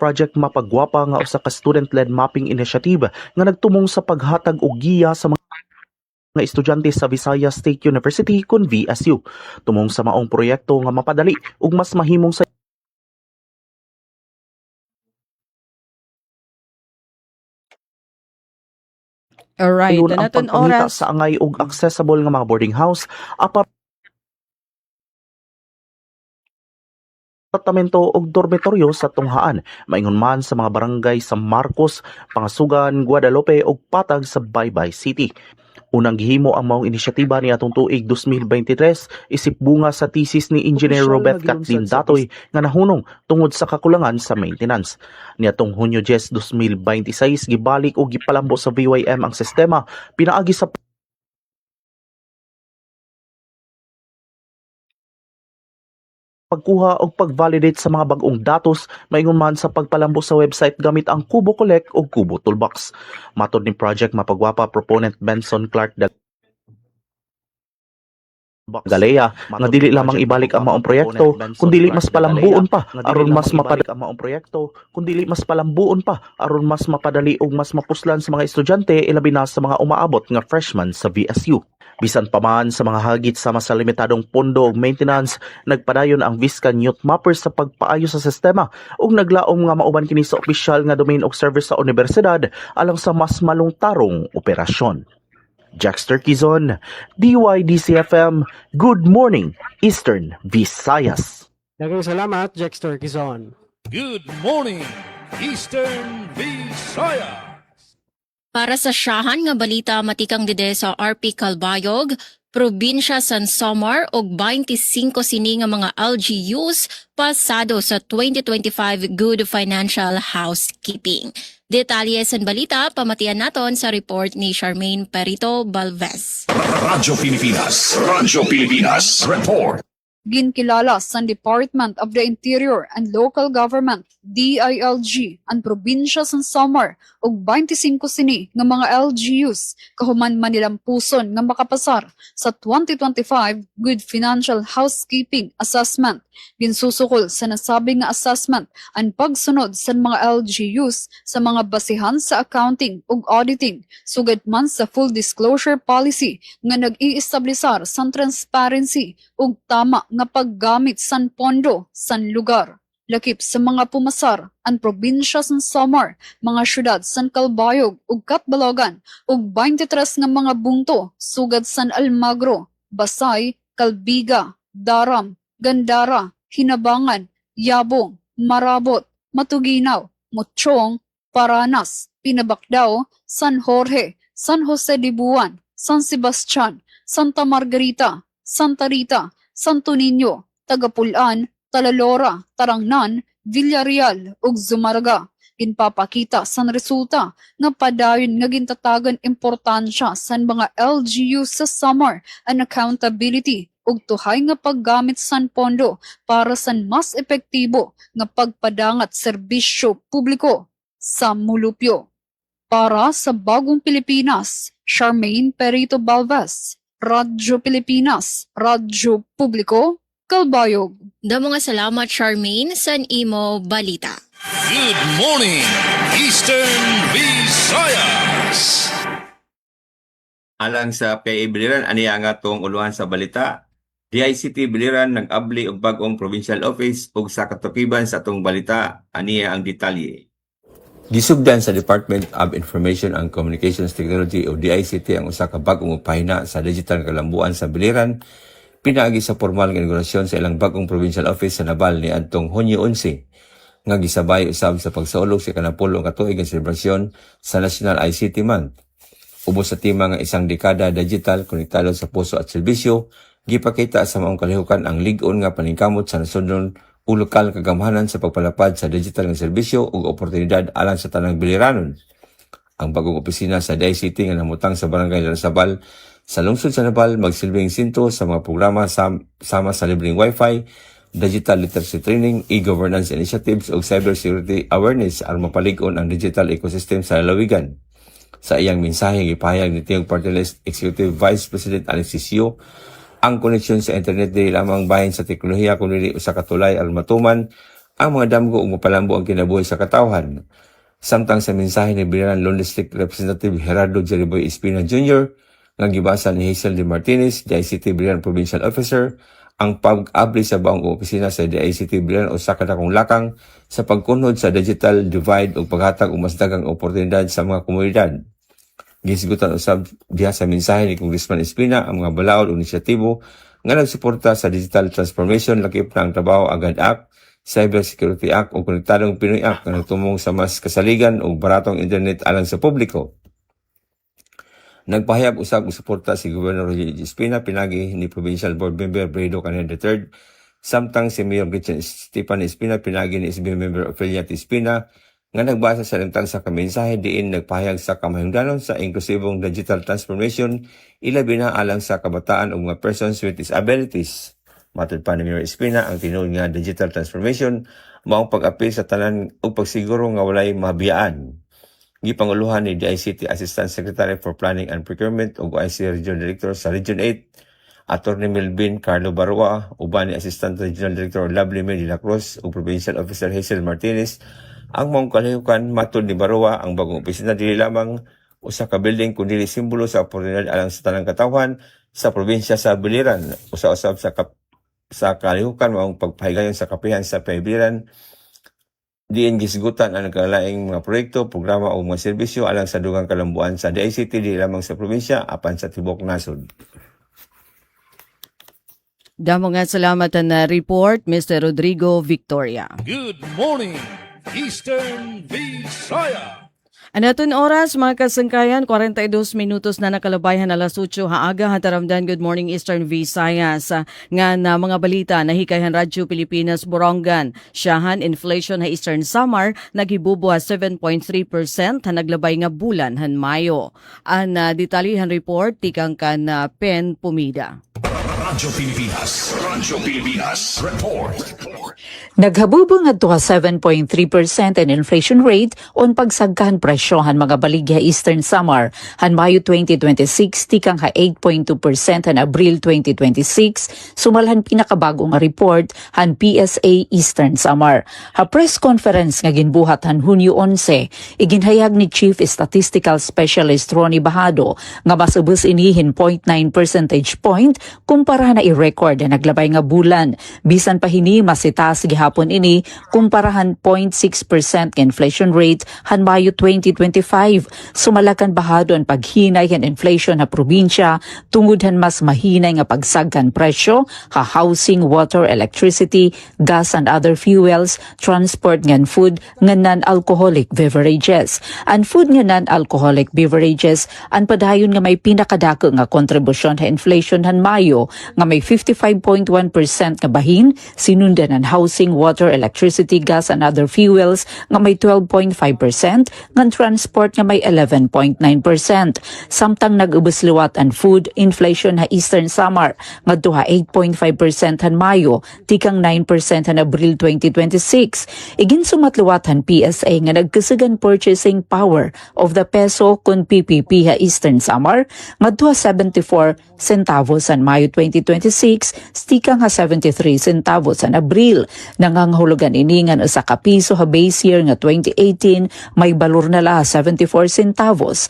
Project Mapagwapa nga usa ka student-led mapping initiative nga nagtumong sa paghatag og giya sa mga estudyante sa Visayas State University kon VSU. Tumong sa maong proyekto nga mapadali ug mas mahimong sa Alright, ang naton pagpangita oras. sa angay ug accessible nga mga boarding house, apartamento ug dormitoryo sa tunghaan, maingon man sa mga barangay sa Marcos, Pangasugan, Guadalupe ug Patag sa Baybay City. Unang gihimo ang maong inisyatiba ni atong tuig 2023 isip bunga sa thesis ni Engineer Robert Kathleen Datoy nga nahunong tungod sa kakulangan sa maintenance. Niatong Hunyo 10, 2026 gibalik o gipalambo sa VYM ang sistema pinaagi sa pagkuha o pag-validate sa mga bagong datos, maingon man sa pagpalambo sa website gamit ang Kubo Collect o Kubo Toolbox. Matod ni Project Mapagwapa proponent Benson Clark Galea nga dili lamang ibalik ang maong proyekto kundi mas palambuon pa aron mas mapadali ug mas mapuslan sa mga estudyante ilabi na sa mga umaabot nga freshmen sa VSU. Bisan pa man sa mga hagit sama sa limitadong pondo ug maintenance, nagpadayon ang Viscan Youth Mappers sa pagpaayo sa sistema ug naglaom nga mauban kini sa opisyal nga domain ug server sa universidad alang sa mas malungtarong operasyon. Jackster Quizon, DYDC-FM, Good Morning, Eastern Visayas. Daghang salamat, Jackster Quizon. Good morning, Eastern Visayas. Para sa siyahan nga balita matikang dide sa RP Calbayog, probinsya San Samar og 25 sini nga mga LGUs pasado sa 2025 Good Financial Housekeeping. Detalye sa balita pamatian naton sa report ni Charmaine Perito Balvez. Radyo Pilipinas Report. Ginkilala sa Department of the Interior and Local Government, DILG, ang probinsya sa Samar ug 25 sini nga mga LGUs kahuman man nilang puson nga makapasar sa 2025 Good Financial Housekeeping Assessment. Ginsusukol sa nasabing nga assessment ang pagsunod sa mga LGUs sa mga basihan sa accounting ug auditing sugad man sa full disclosure policy nga nag-iestablisar sa transparency ug tama nga paggamit san pondo san lugar. Lakip sa mga pumasar ang probinsya sa Samar, mga syudad san Calbayog ug Catbalogan ug 23 nga mga bungto sugad san Almagro, Basay, Calbiga, Daram, Gandara, Hinabangan, Yabong, Marabot, Matuginaw, Mutchong, Paranas, Pinabakdao, San Jorge, San Jose de Buan, San Sebastian, Santa Margarita, Santa Rita, Santo Niño, Tagapulan, Talalora, Tarangnan, Villarreal ug Zumarga. Ginpapakita san resulta nga padayon nga gintatagan importansya san mga LGU sa Samar ang accountability ug tuhay nga paggamit san pondo para san mas epektibo nga pagpadangat serbisyo publiko sa mulupyo. Para sa Bagong Pilipinas, Charmaine Perito Balvez, Radyo Pilipinas, Radyo Publiko, Calbayog. Damo nga salamat Charmaine san imo balita. Good morning, Eastern Visayas. Alang sa PIA Biliran, aniya nga tong uluhan sa balita. DICT Biliran nag-abli og bag-ong provincial office ug sa katukiban sa atong balita, aniya ang detalye. Gisugdan sa Department of Information and Communications Technology o DICT ang usa ka bag-ong pahina sa digital kalambuan sa Biliran. Pinaagi sa formal nga inaugurasyon sa ilang bag-ong provincial office sa Nabal ni adtong Hunyo 11 nga gisabay usab sa pagsaulog sa kanapulong katuig nga selebrasyon sa National ICT Month. Ubos sa tema nga isang dekada digital konektado sa puso at serbisyo, gipakita sa maong kalihukan ang lig-on nga paningkamot sa nasudnon o lokal kagamhanan sa pagpalapad sa digital nga serbisyo ug oportunidad alang sa tanang Biliranon. Ang bagong opisina sa DICT nga namutang sa Barangay Larasabal sa lungsod sa Nabal magsilbing sinto sa mga programa sama sa libreng Wi-Fi, digital literacy training, e-governance initiatives ug cybersecurity awareness aron mapalig-on ang digital ecosystem sa lalawigan. Sa iyang mensahe gipahayag ni Tiong Party List Executive Vice President Alexis Sio, ang koneksyon sa internet dili lamang bahin sa teknolohiya kundi usa ka tulay aron matuman ang mga damgo ug mapalambo ang kinabuhi sa katawhan. Samtang sa mensahe ni Biliran Lone District Representative Gerardo Jeriboy Espina Jr. nga gibasa ni Hazel de Martinez, DICT Biliran Provincial Officer, ang pag-abli sa baong opisina sa DICT Biliran usa ka dakong lakang sa pagkunhod sa digital divide ug paghatag og mas daghang oportunidad sa mga komunidad. Gisigutan usab diha sa mensahe ni Congressman Espina ang mga balaod ug inisyatibo nga nagsuporta sa digital transformation lakip na ang Trabaho Agad Act, Cyber Security Act ug Konektadong Pinoy Act nga nagtumong sa mas kasaligan ug baratong internet alang sa publiko. Nagpahayag usab og suporta si Governor Rogelio Espina pinagi ni Provincial Board Member Bredo Canel III, samtang si Mayor Gretchen Stefan Espina pinagi ni SB Member Ophelia Espina nga nagbasa sa lintang sa kamensahe diin nagpahayag sa kamahingdanon sa inklusibong digital transformation ilabi na alang sa kabataan ug mga persons with disabilities. Matod pa ni Mayor Espina, ang tinuod nga digital transformation maong pag-apil sa tanan ug pagsiguro nga walay mahabiyaan. Gipanguluhan ni DICT Assistant Secretary for Planning and Procurement ug IC Regional Director sa Region 8 Attorney Melvin Carlo Barua, uban ni Assistant Regional Director Lovely May de la Cruz ug Provincial Officer Hazel Martinez. Ang maong kalihukan matod ni Barua, ang bagong opisina dili lamang usa ka building kundi simbolo sa oportunidad alang sa tanang katawhan sa probinsya sa Biliran. Usa-usab sa kalihukan maong pagpahigayon sa kapihan sa Biliran. Diin gisgutan ang nagkalaing mga proyekto, programa o mga serbisyo alang sa dugang kalambuan sa DICT di lamang sa probinsya apan sa tibok nasod. Damo nga salamat na report, Mr. Rodrigo Victoria. Good morning, Eastern Visayas. Anaton oras, mga kasangkayan, 42 minutos na nakalabayhan alas 8 haaga hataramdan. Good morning, Eastern Visayas. Nga na mga balita na hikayan Radyo Pilipinas Borongan. Siyahan, inflation ha Eastern Samar, naghibubuha 7.3% ha naglabay nga bulan han Mayo. Ang detalyihan report, tikang kan Pen Pumida. Radyo Pilipinas report. Naghabubong at 7.3% in inflation rate on pagsagkahan presyohan mga baligya Eastern Samar han Mayo 2026 tikang ha 8.2% han Abril 2026 sumalhan pinakabagong report han PSA Eastern Samar. Ha press conference nga ginbuhat han Hunyo 11 iginhayag ni Chief Statistical Specialist Ronnie Bahado nga mas ubos inihin 0.9 percentage point kumpara na i-record na naglabay nga bulan. Bisan pa hini masitaas gihapon ini kumparahan 0.6% inflation rate han Mayo 2025. Sumalakan bahado ang paghinay kan inflation na probinsya tungod han mas mahinay nga pagsagkan presyo ha housing, water, electricity, gas and other fuels, transport ngan food nga non-alcoholic beverages. Ang food nga non-alcoholic beverages ang padayon nga may pinakadako nga kontribusyon sa inflation han Mayo nga may 55.1% nga bahin, sinundan ang housing, water, electricity, gas and other fuels nga may 12.5%, ngan transport nga may 11.9%. Samtang nag-ubos liwat ang food inflation ha Eastern Samar nga duha 8.5% han Mayo, tikang 9% han Abril 2026. Igin sumatliwat han PSA nga nagkasugan purchasing power of the peso kun PPP ha Eastern Samar nga duha 74 centavos han Mayo 2026, stikang ha 73 centavos san Abril. Nanganghulugan iningan usa ka piso ha base year nga 2018 may balor na la 74 centavos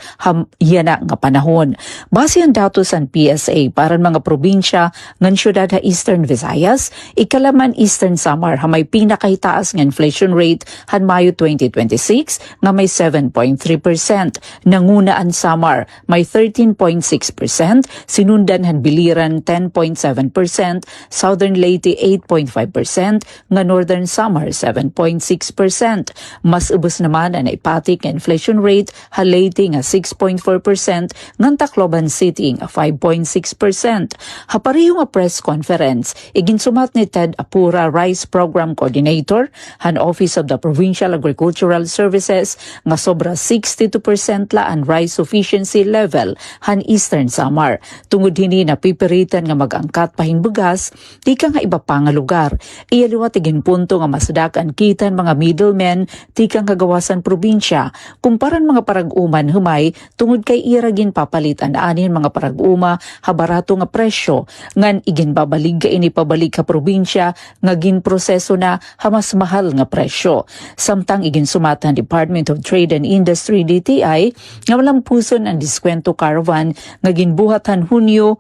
yana nga panahon. Base ang datos san PSA para mga probinsya ngan syudad ha Eastern Visayas, ikalaman Eastern Samar ha may pinakahitaas nga inflation rate han Mayo 2026 nga may 7.3%. Nanguna ang Samar may 13.6%, sinundan han Biliran 10.7%, Southern Leyte 8.5%, nga Northern Samar 7.6%. Mas ubos naman ang Ipatic inflation rate ha Leyte nga 6.4%, ngan Tacloban City nga 5.6%. Ha pareho nga press conference, iginsumat ni Ted Apura, Rice Program Coordinator, han Office of the Provincial Agricultural Services, nga sobra 62% la ang rice sufficiency level han Eastern Samar. Tungod hini na pipiritan nga mag-angkat pahinbugas, di ka nga iba pa nga lugar. Iyaliwa tiging punto nga masdakan kitan mga middlemen, di ka nga gawasan probinsya. Kumparan mga parag-uman humay, tungod kay iragin papalitan anin mga parag-uma, habarato nga presyo, ngan igin babalig ka ini pabalik ka probinsya, nga gin proseso na hamas mahal nga presyo. Samtang igin sumatan Department of Trade and Industry DTI, nga walang puson ang diskwento caravan, nga ginbuhatan Hunyo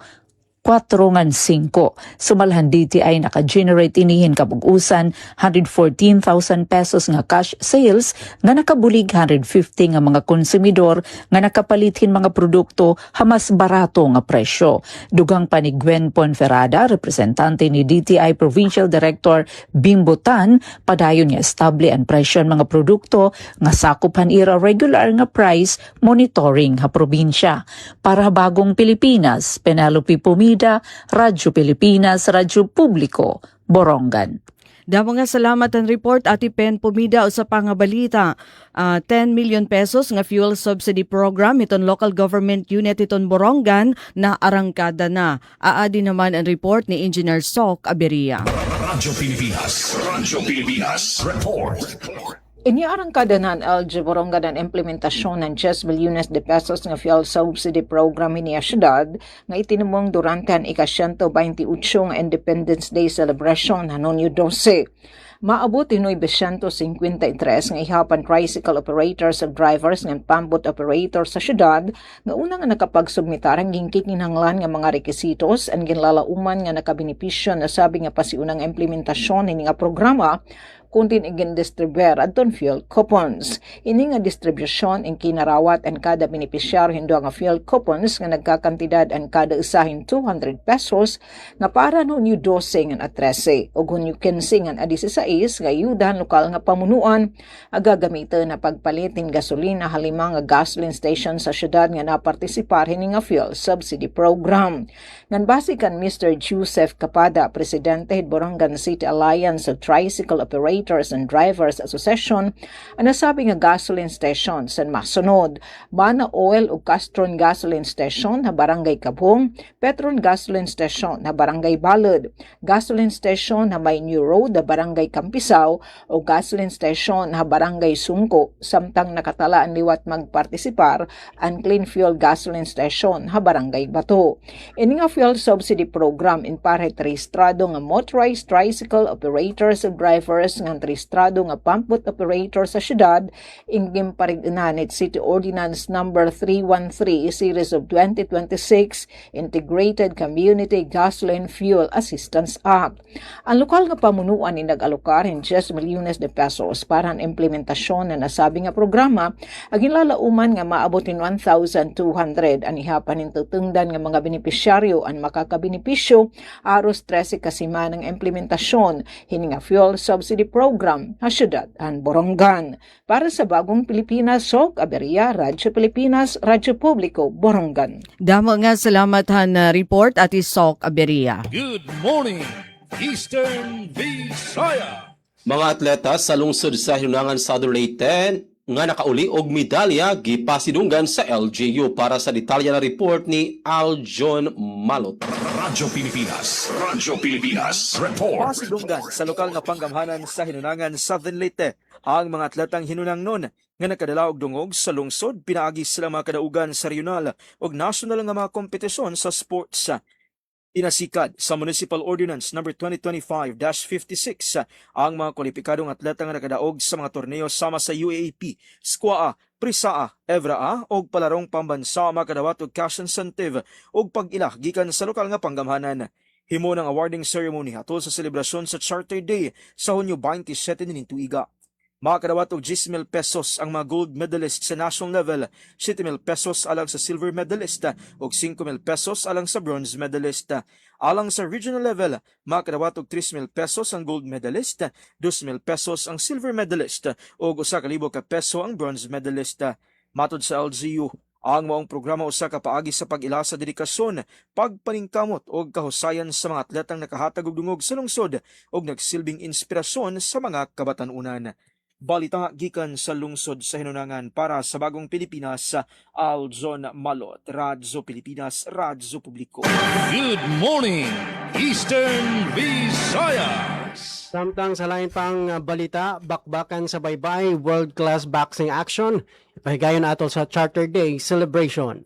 4-5. Sumalhan DTI naka-generate inihin kabug-usan 114,000 pesos nga cash sales nga nakabulig 150 nga mga konsumidor nga nakapalithin mga produkto hamas barato nga presyo. Dugang pa ni Gwen Ponferrada, representante ni DTI Provincial Director Bimbotan, padayon niya estable ang presyo ng mga produkto nga sakupan ira regular nga price monitoring ha probinsya. Para bagong Pilipinas, Penelope Pumida, Radyo Pilipinas, Radyo Publiko, Borongan. Damo nga salamat ang report Ati Pen Pumida sa pangabalita. 10 million pesos nga fuel subsidy program iton local government unit iton Borongan na arangkada na. Aadi naman ang report ni Engineer Sok Aberia. Radyo Pilipinas report. Iniarang kadanan LG Borongan ang implementasyon ng 10 bilyones de pesos nga fuel subsidy program niya syudad nga itinumong durante ang ika-128 nga Independence Day celebration Hunyo 12. Maabot 953 nga ihapan tricycle operators ug drivers nga pambot operator sa syudad nga una nga nakapagsubmitarang gingkikinahanglan nga mga rekisitos ang ginlalauman nga nakabenepisyo na sabi nga pasiunang implementasyon ini nga programa kundi igin-distribuer adton fuel coupons. Ini nga distribusyon ang kinarawat ang kada benepisyaryo hindo nga fuel coupons nga nagkakantidad ang kada isahin 200 pesos nga para no Hunyo 12 nga 13 ug Hunyo 15 nga 16 nga ayudan lokal nga pamunuan agagamiton na pagpalitin gasolina halima nga gasoline station sa syudad nga napartisipar hini nga fuel subsidy program. Ngan base kan Mr. Joseph Capada, Presidente Borongan City Alliance of Tricycle Operators and Drivers Association, ang nasabi nga gasoline station sa masunod, Bana Oil ug Castron Gasoline Station na Barangay Kabong, Petron Gasoline Station na Barangay Balod, Gasoline Station na may New Road na Barangay Campisaw o Gasoline Station na Barangay Sungko, samtang nakatala ang liwat magpartisipar ang Clean Fuel Gasoline Station na Barangay Bato. Ini nga fuel subsidy program in paret rehistrado nga motorized tricycle operators ug drivers nga rehistrado nga pampot operator sa syudad inggim parig-inanit City Ordinance Number 313 Series of 2026 Integrated Community Gasoline Fuel Assistance Act. Ang lokal nga pamunuan ni nag-alokar ng 10 milyones de pesos para ang implementasyon na nasabi nga programa aging lalauman nga maabot in 1,200 ang ihapan ng tutungdan nga mga benepisyaryo ang makakabenepisyo aros 13 kasimanang implementasyon hini nga fuel subsidy program sa syudad ang Borongan. Para sa Bagong Pilipinas, Sok Aberia, Radyo Pilipinas, Radyo Publiko, Borongan. Damo nga salamat han report at Sok Aberia. Good morning, Eastern Visaya. Mga atleta sa lungsod sa Hinunangan Southern Leyte nga nakauli og medalya gipasidunggan sa LGU. Para sa detalye na report ni Aljon Malot. Radyo Pilipinas, Radyo Pilipinas, report. Pasidunggan sa lokal nga panggamhanan sa Hinunangan Southern Leyte ang mga atletang hinunangnon nga nakadala og dungog sa lungsod pinaagi sila mga kadaugan sa regional ug national nga mga kompetisyon sa sports. Inasikad sa Municipal Ordinance No. 2025-56 ang mga kwalipikadong atleta nga nakadaog sa mga torneo sama sa UAAP, SQAA, Prisaa, Evraa og palarong pambansa makadawat og cash incentive og pag-ilah gikan sa lokal nga panggamhanan. Himo ng awarding ceremony hatol sa selebrasyon sa Charter Day sa Hunyo 27 ning tuiga. Makadawat og 10,000 pesos ang mga gold medalist sa national level, 7,000 pesos alang sa silver medalist ug 5,000 pesos alang sa bronze medalist. Alang sa regional level, makadawat og 3,000 pesos ang gold medalist, 2,000 pesos ang silver medalist ug 1,000 ka peso ang bronze medalist. Matod sa LGU, ang maong programa usa ka paagi sa pag-ila sa dedikasyon, pagpaningkamot ug kahusayan sa mga atletang nakahatag og dungog sa lungsod ug nagsilbing inspirasyon sa mga kabatan-unan. Balita gikan sa lungsod sa Hinunangan para sa Bagong Pilipinas, Aljon Malot, Radyo Pilipinas, Radyo Publiko. Good morning, Eastern Visayas. Samtang sa lain pang balita, bakbakan sa baybay, world-class boxing action. Ipahigayon ato sa Charter Day celebration.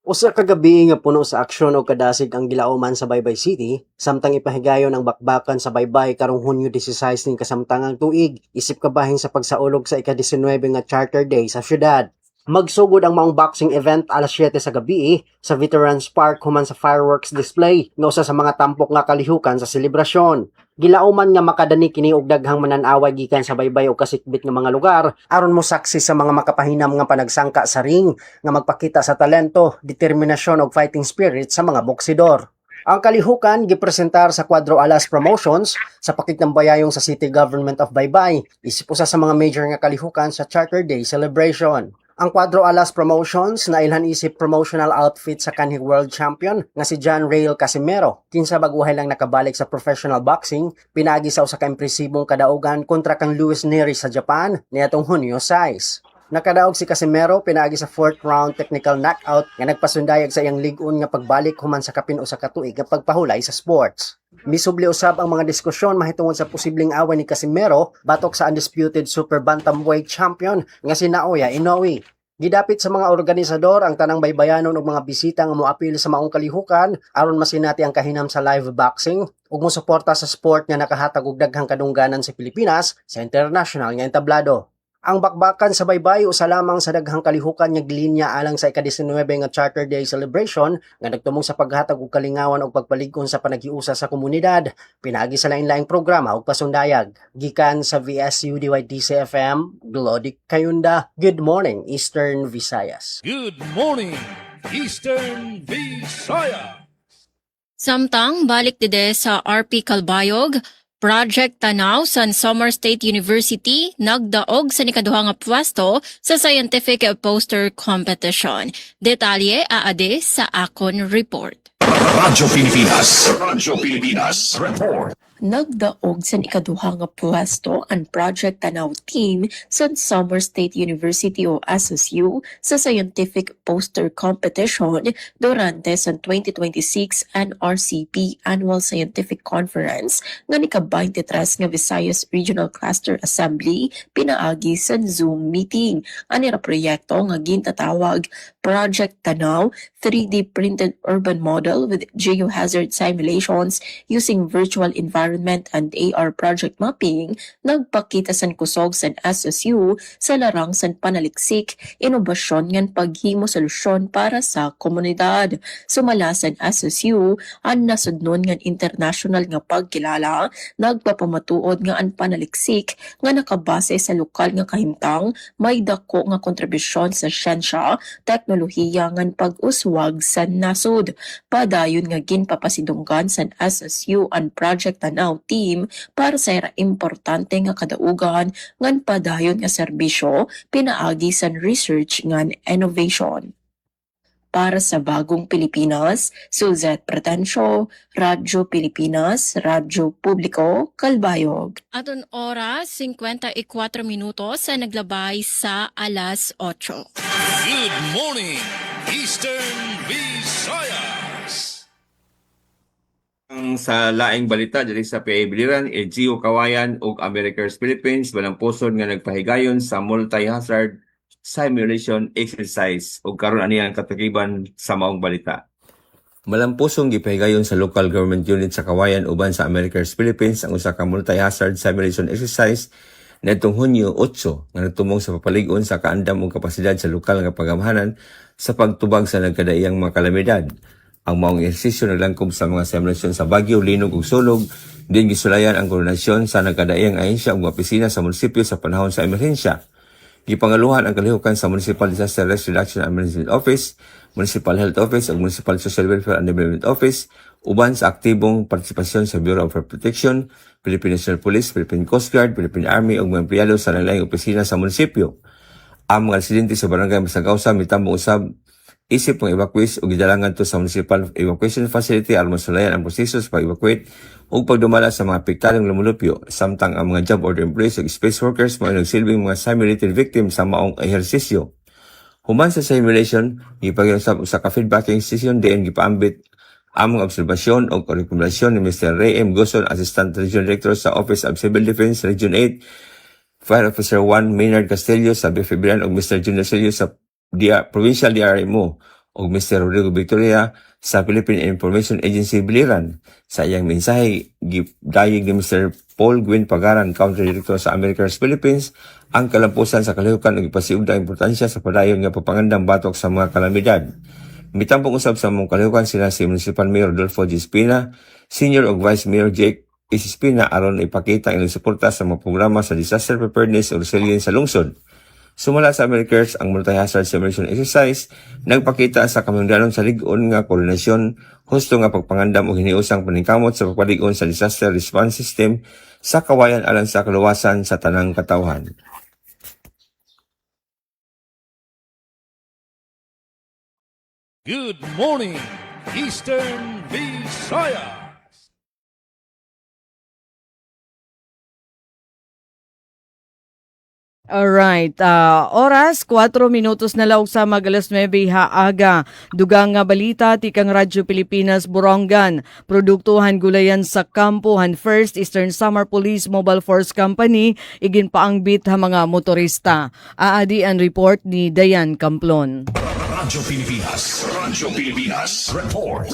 Usa ka gabi nga puno sa aksyon o kadasig ang gilauman sa Baybay City, samtang ipahigayon ang bakbakan sa baybay karong Hunyo 16 ning kasamtangang tuig, isip kabahin sa pagsaulog sa ika-19 nga Charter Day sa syudad. Magsugod ang maong boxing event alas 7 sa gabi sa Veterans Park human sa fireworks display nga usa sa mga tampok nga kalihukan sa selebrasyon. Gilauman nga makadani kini og daghang mananaway gikan sa baybay o kasikbit nga mga lugar aron mo saksi sa mga makapahinam nga panagsangka sa ring nga magpakita sa talento, determinasyon ug fighting spirit sa mga boksidor. Ang kalihukan gipresentar sa Quadro Alas Promotions sa pakiknambayayong sa City Government of Baybay, isip usa sa mga major nga kalihukan sa Charter Day celebration. Ang Quadro Alas Promotions na ilhan isip promotional outfit sa kanhing world champion nga si John Rail Casimero. Kinsa baguhay lang nakabalik sa professional boxing, pinagi sa usa ka impresibong kadaugan kontra kang Luis Neri sa Japan niadtong Hunyo 6. Nakadaog si Casimero pinaagi sa 4th round technical knockout nga nagpasundayag sa iyang ligon nga pagbalik human sa kapin usa ka tuig nga pagpahulay sa sports. Misubli usab ang mga diskusyon mahitungod sa posibleng away ni Casimero batok sa undisputed super bantamweight champion nga si Naoya Inoue. Gidapit sa mga organisador ang tanang baybayanon ug mga bisita nga moapil sa maong kalihukan aron masinati ang kahinam sa live boxing ug mosuporta sa sport nga nakahatag og daghang kadungganan sa Pilipinas sa international nga entablado. Ang bakbakan sa baybay usa lamang sa daghang kalihukan nga glinya alang sa ika-19 nga Charter Day celebration nga nagtumong sa paghatag og kalingawan ug pagpalig-on sa panagiusa sa komunidad. Pinaagi sa lain-laing programa ug pasundayag. Gikan sa VSU-DYDC-FM, Glodic Kayunda. Good morning, Eastern Visayas. Good morning, Eastern Visayas. Samtang balik dide sa RP Calbayog, Project Tanaw sa Samar State University nagdaog sa nikaduha nga pwesto sa scientific poster competition. Detalye aade sa akon report. Radyo Pilipinas Report. Nagdaog sa ikaduha nga pwesto ang Project Tanaw team sa Samar State University o SSU sa scientific poster competition durante sa 2026 NRCP Annual Scientific Conference nga nika-23 nga Visayas Regional Cluster Assembly pinaagi sa Zoom meeting. Anira proyekto nga gintatawag Project Tanaw 3D printed urban model with geohazard simulations using virtual environment and AR project mapping nagpakita san kusog san SSU sa larang san panaliksik, inobasyon ngan paghimo solusyon para sa komunidad. Sumala san SSU ang nasudnon ngan international nga pagkilala, nagpapamatuod nga ang panaliksik nga nakabase sa lokal nga kahimtang may dako nga kontribusyon sa siyensya, teknolohiya ngan pag-uswag sa nasud. Padayon nga ginpapasidunggan sa SSU ang Project Tanaw team para sa importante nga kadaugan ngan padayon nga serbisyo pinaagi sa research ngan innovation. Para sa Bagong Pilipinas, Suzette Pretencio, Radyo Pilipinas, Radyo Publiko, Calbayog. Aton oras, 54 minutos sa naglabay sa alas 8. Good morning, Eastern Visayas. Sa laing balita diri sa PA Biliran, LGU Kawayan ug America's Philippines balang pusod nga nagpahigayon sa multi-hazard simulation exercise ug karon ani ang katikiban sa maong balita. Malampusong gipahigayon sa local government unit sa Kawayan uban sa America's Philippines ang usa ka multi-hazard simulation exercise nitong Hunyo 8 nga nagtumong sa papalig-on sa kaandam ug kapasidad sa lokal nga pagamahanan sa pagtubag sa nagkadaiyang mga kalamidad. Ang maong ehersisyo naglangkob sa mga simulasyon sa Baguio, Linog ug Sulog, din gisulayan ang koordinasyon sa nagkadaiyang ahensya ug opisina sa munisipyo sa panahon sa emerhensya. Gipangaluhan ang kalihukan sa Municipal Disaster Risk Reduction and Management Office, Municipal Health Office ug Municipal Social Welfare and Development Office uban sa aktibong partisipasyon sa Bureau of Fire Protection, Philippine National Police, Philippine Coast Guard, Philippine Army ug mga empleyado sa lain-laing opisina sa munisipyo. Ang mga residente sa barangay Masagausa mitambong usab isip ng evacuees o gidalangan to sa Municipal Evacuation Facility aron masulayan ang proseso sa pag-evacuate o pagdumala sa mga apektadong lumulupyo. Samtang ang mga job order employees o space workers mao nagsilbing mga simulated victims sa maong ehersisyo. Human sa simulation, gipag-usab sa ka-feedbacking session diin gipaambit ang mga obserbasyon o rekomendasyon ni Mr. Ray M. Goson, Assistant Regional Director sa Office of Civil Defense Region 8, Fire Officer 1 Maynard Castillo sa Bifibran o Mr. Junior Celio sa Provincial DRMO o Mr. Rodrigo Victoria sa Philippine Information Agency Biliran. Sa iyang mensahe, gidayeg ni Mr. Paul Gwyn Pagaran, Country Director sa America's Philippines, ang kalampusan sa kalihukan ug ipasiugda ang importansya sa padayon nga papangandam batok sa mga kalamidad. Mitambong usab sa mga kalihukan sila si Municipal Mayor Rodolfo G. Espina, Senior ug Vice Mayor Jake Espina aron ipakita ang suporta sa mga programa sa disaster preparedness o resilience sa lungsod. Sumala sa America's ang multi-hazard simulation exercise, nagpakita sa kamungdanon sa lig-on nga koordinasyon, husto nga pagpangandam o hiniusang paningkamot sa pagpalig-on sa disaster response system sa Kawayan alang sa kaluwasan sa tanang katawhan. Good morning, Eastern Visayas. Alright, oras 4 minutos na laog sa mag-alas 9 haaga. Dugang nga balita tikang Radyo Pilipinas Borongan. Produktuhan gulayan sa kampuhan First Eastern Samar Police Mobile Force Company iginpaangbit ha mga motorista. Aadi ang report ni Dayan Camplon. Radyo Pilipinas Report.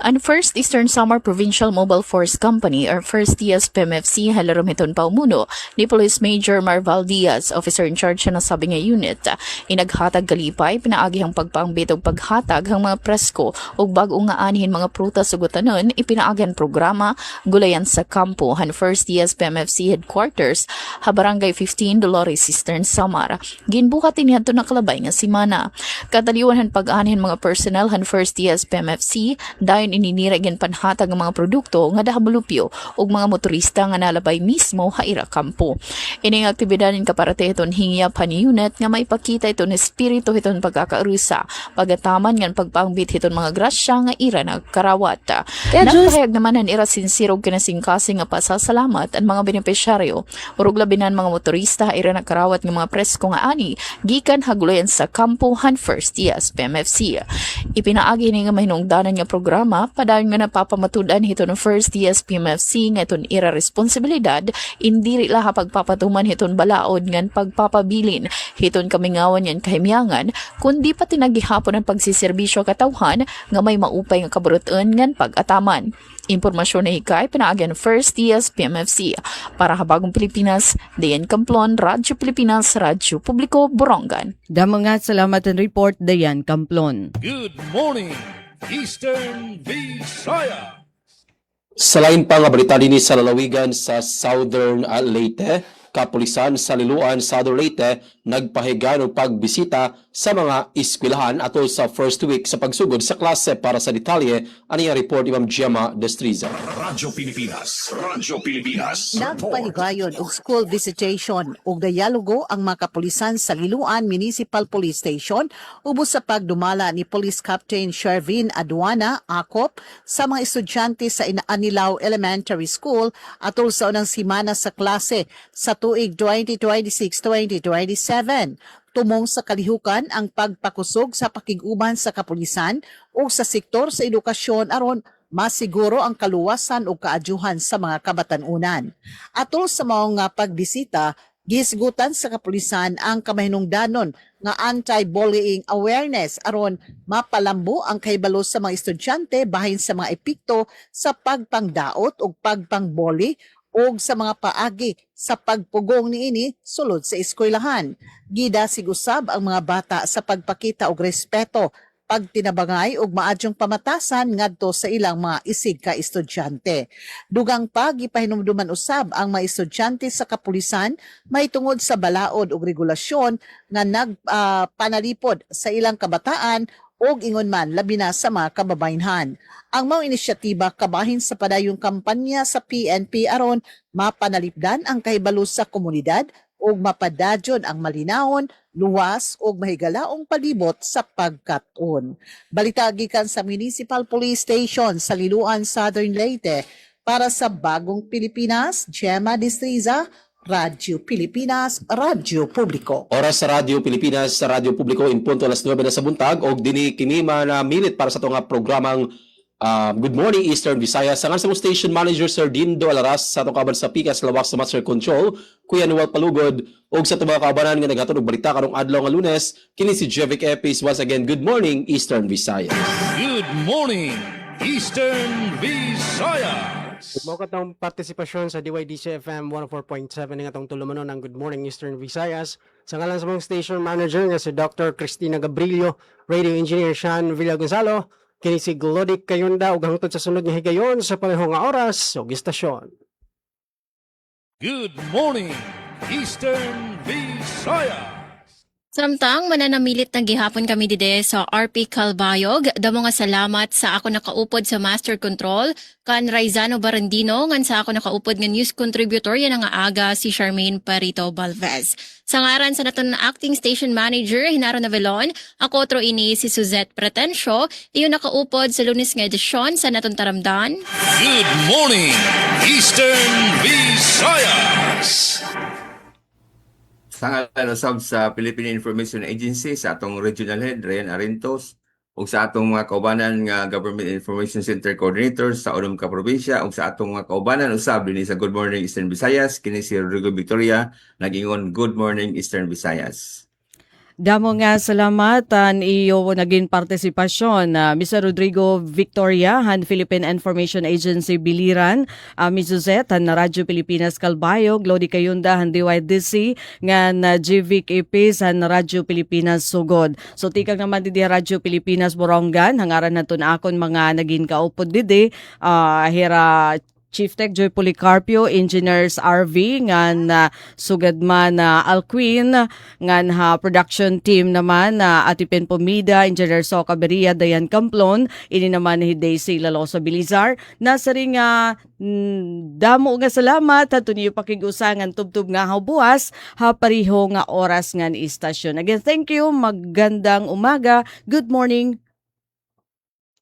Ang First Eastern Samar Provincial Mobile Force Company or First TSPMFC halarumiton paumuno ni Police Major Marval Diaz, officer in charge na sabi nga unit. Inaghatag galipay, pinaagihang pagpaangbit og paghatag ang mga presko o bagong nga anihin mga prutas ug gutanon, ipinaagan programa gulayan sa kampo han First TSPMFC headquarters ha Barangay 15 Dolores Eastern Samar. Ginbuhat niadto na kalabay nga semana. Kataliwan han pag-anihin mga personnel han First TSPMFC dayon ininira gyan panhatag ang mga produkto nga dahabulupyo ug mga motorista nga nalabay mismo haira kampo. Ining aktibidad nin kaparate iton hingyap ni unit nga maipakita iton espiritu iton pagkakaarusa, pagataman ngan pagpangbit iton mga grasya nga ira nagkarawat. Nagpahayag naman ang ira sinsirog kinasingkasing nga pasasalamat ang mga benepisyaryo urog labinan mga motorista ira nagkarawat nga mga presko nga ani gikan hagulayan sa kampo han First TSPMFC. Ipinaagi ni nga mahinungdanan nga programa padayon nga napapamatudan hito ng First TSPMFC nga iton ira responsibilidad indiri laha pagpapatuman hiton balaod ngan pagpapabilin hiton kamingawan yan kahimyangan kundi pati nagihapon ang pagsiserbisyo katawhan nga may maupay nga kaburutan ngan pag-ataman. Impormasyon na hikay pinaagan First TSPMFC para habagong Pilipinas, Dayan Camplon, Radyo Pilipinas, Radyo Publiko, Borongan. Damangat salamat ang report Dayan Camplon. Good morning, Eastern Visayas. Sa lain pa nga balita din sa lalawigan sa Southern Leyte, kapulisan sa Liloan, Southern Leyte, nagpahigan og pagbisita sa mga eskwelahan atol sa first week sa pagsugod sa klase. Para sa detalye, ani ang report ni Ma'am Gemma Destriza. Radyo Pilipinas Nagpahigayon og school visitation ug dialogo ang mga kapulisan sa Liloan Municipal Police Station ubos sa pagdumala ni Police Captain Shervin Aduana Akop sa mga estudyante sa Anilaw Elementary School atol sa unang semana sa klase sa tuig 2026-2027. Tumong sa kalihukan ang pagpakusog sa pakiguban sa kapulisan o sa sektor sa edukasyon aron masiguro ang kaluwasan o kaadyuhan sa mga kabatanunan. Atol sa mga pagbisita, gisgutan sa kapulisan ang kamahinungdanon nga anti-bullying awareness aron mapalambo ang kahibalo sa mga estudyante bahin sa mga epekto sa pagpangdaot o pagpangbully o sa mga paagi sa pagpugong niini sulod sa eskwelahan. Gida sigusab ang mga bata sa pagpakita og respeto, pagtinabangay og maadyong pamatasan ngadto sa ilang mga isig ka estudyante. Dugang pa gipahinumduman usab ang mga estudyante sa kapulisan mahitungod sa balaod ug regulasyon nga nagpanalipod sa ilang kabataan og ingon man labi na sa mga kababaynhan. Ang mga inisyatiba kabahin sa padayong kampanya sa PNP aron mapanalipdan ang kahibalo sa komunidad ug mapadadyon ang malinawon, luwas ug mahigalaong palibot sa pagkat-on. Balita gikan sa Municipal Police Station sa Liloan, Southern Leyte. Para sa Bagong Pilipinas, Gemma Destriza, Radyo Pilipinas, Radyo Publiko. Oras sa Radyo Pilipinas, sa Radyo Publiko, in punto alas 9 na sa buntag, og dini kini na milit para sa ito nga programang Good Morning Eastern Visayas. Sangan sa mong station manager Sir Dindo Alaras, sa itong kaban sa Pikas, Lawak sa Master Control, Kuya Noel Palugod, og sa itong mga kabanan nga naghatod og balita karong adlaw nga Lunes, kini si Jevic Epis. Once again, Good Morning Eastern Visayas. Good morning, Eastern Visayas. Mao katong partisipasyon sa DYDC FM 104.7 nga atong tulumanon ang Good Morning Eastern Visayas. Sa ngalan sa mong station manager nga si Dr. Cristina Gabrilio, Radio Engineer Sean Villagonzalo, kini si Glodic Kayunda ug hangtod sa sunod nga higayon sa pareho nga oras ug istasyon. Good morning, Eastern Visayas. Samtang mananamilit na gihapon kami dide sa RP Calbayog, damo nga salamat sa ako nakaupod sa Master Control, kan Raizano Barandino, ngan sa ako nakaupod nga news contributor, yan ang aga si Charmaine Parito Balvez. Sa ngaran sa naton acting station manager, Hinaro Navelon, ako otro ini si Suzette Pretencio, iyon nakaupod sa Lunes nga edisyon sa naton taramdan. Good morning, Eastern Visayas. Sa ngalan usab sa Philippine Information Agency, sa atong Regional Head, Ryan Arentos, ug sa atong mga kaubanan nga Government Information Center Coordinators sa unang ka probinsya, ug sa atong mga kaubanan usab dinhi sa Good Morning Eastern Visayas, kini si Rodrigo Victoria, nag-ingon Good Morning Eastern Visayas. Damo nga salamat iyo naging partisipasyon Mr. Rodrigo Victoria han Philippine Information Agency Biliran, Ms. Suzette han Radyo Pilipinas Calbayog, Lodi Kayunda han DYDC ngan GVIC Ipis han Radyo Pilipinas Sugod. So tikang naman didi Radyo Pilipinas Borongan hangaran naton akon mga naging kaupod didi hira Chief Tech Joy Policarpio, Engineers RV, ngan sugad man Alquin, ngan production team naman Atipin Pomida, Engineer Soca Beria, Dayan Camplon, ini naman ni Daisy Lalosa Bilizar. Nasa ring damo nga salamat at niyo pakigusangan tubtub nga buwas pariho nga oras nga ni istasyon. Again, thank you. Magandang umaga. Good morning,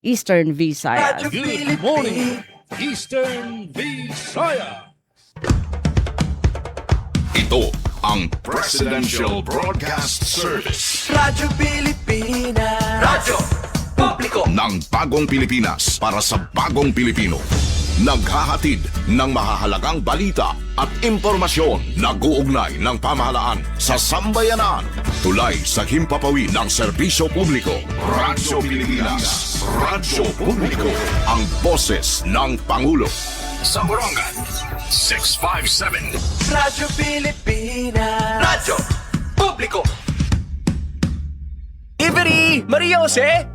Eastern Visayas. Good morning, Eastern Visayas. Ito ang Presidential Broadcast Service. Radyo Pilipinas. Radyo Publiko. Ng bagong Pilipinas para sa bagong Pilipino. Naghahatid ng mahahalagang balita at impormasyon na guugnay ng pamahalaan sa sambayanan. Tulay sa himpapawid ng serbisyo publiko. Radyo Pilipinas. Radyo Publiko. Ang boses ng Pangulo. Sa Borongan, 657. Radyo Pilipinas. Radyo Publiko. Iveri, Maria Jose,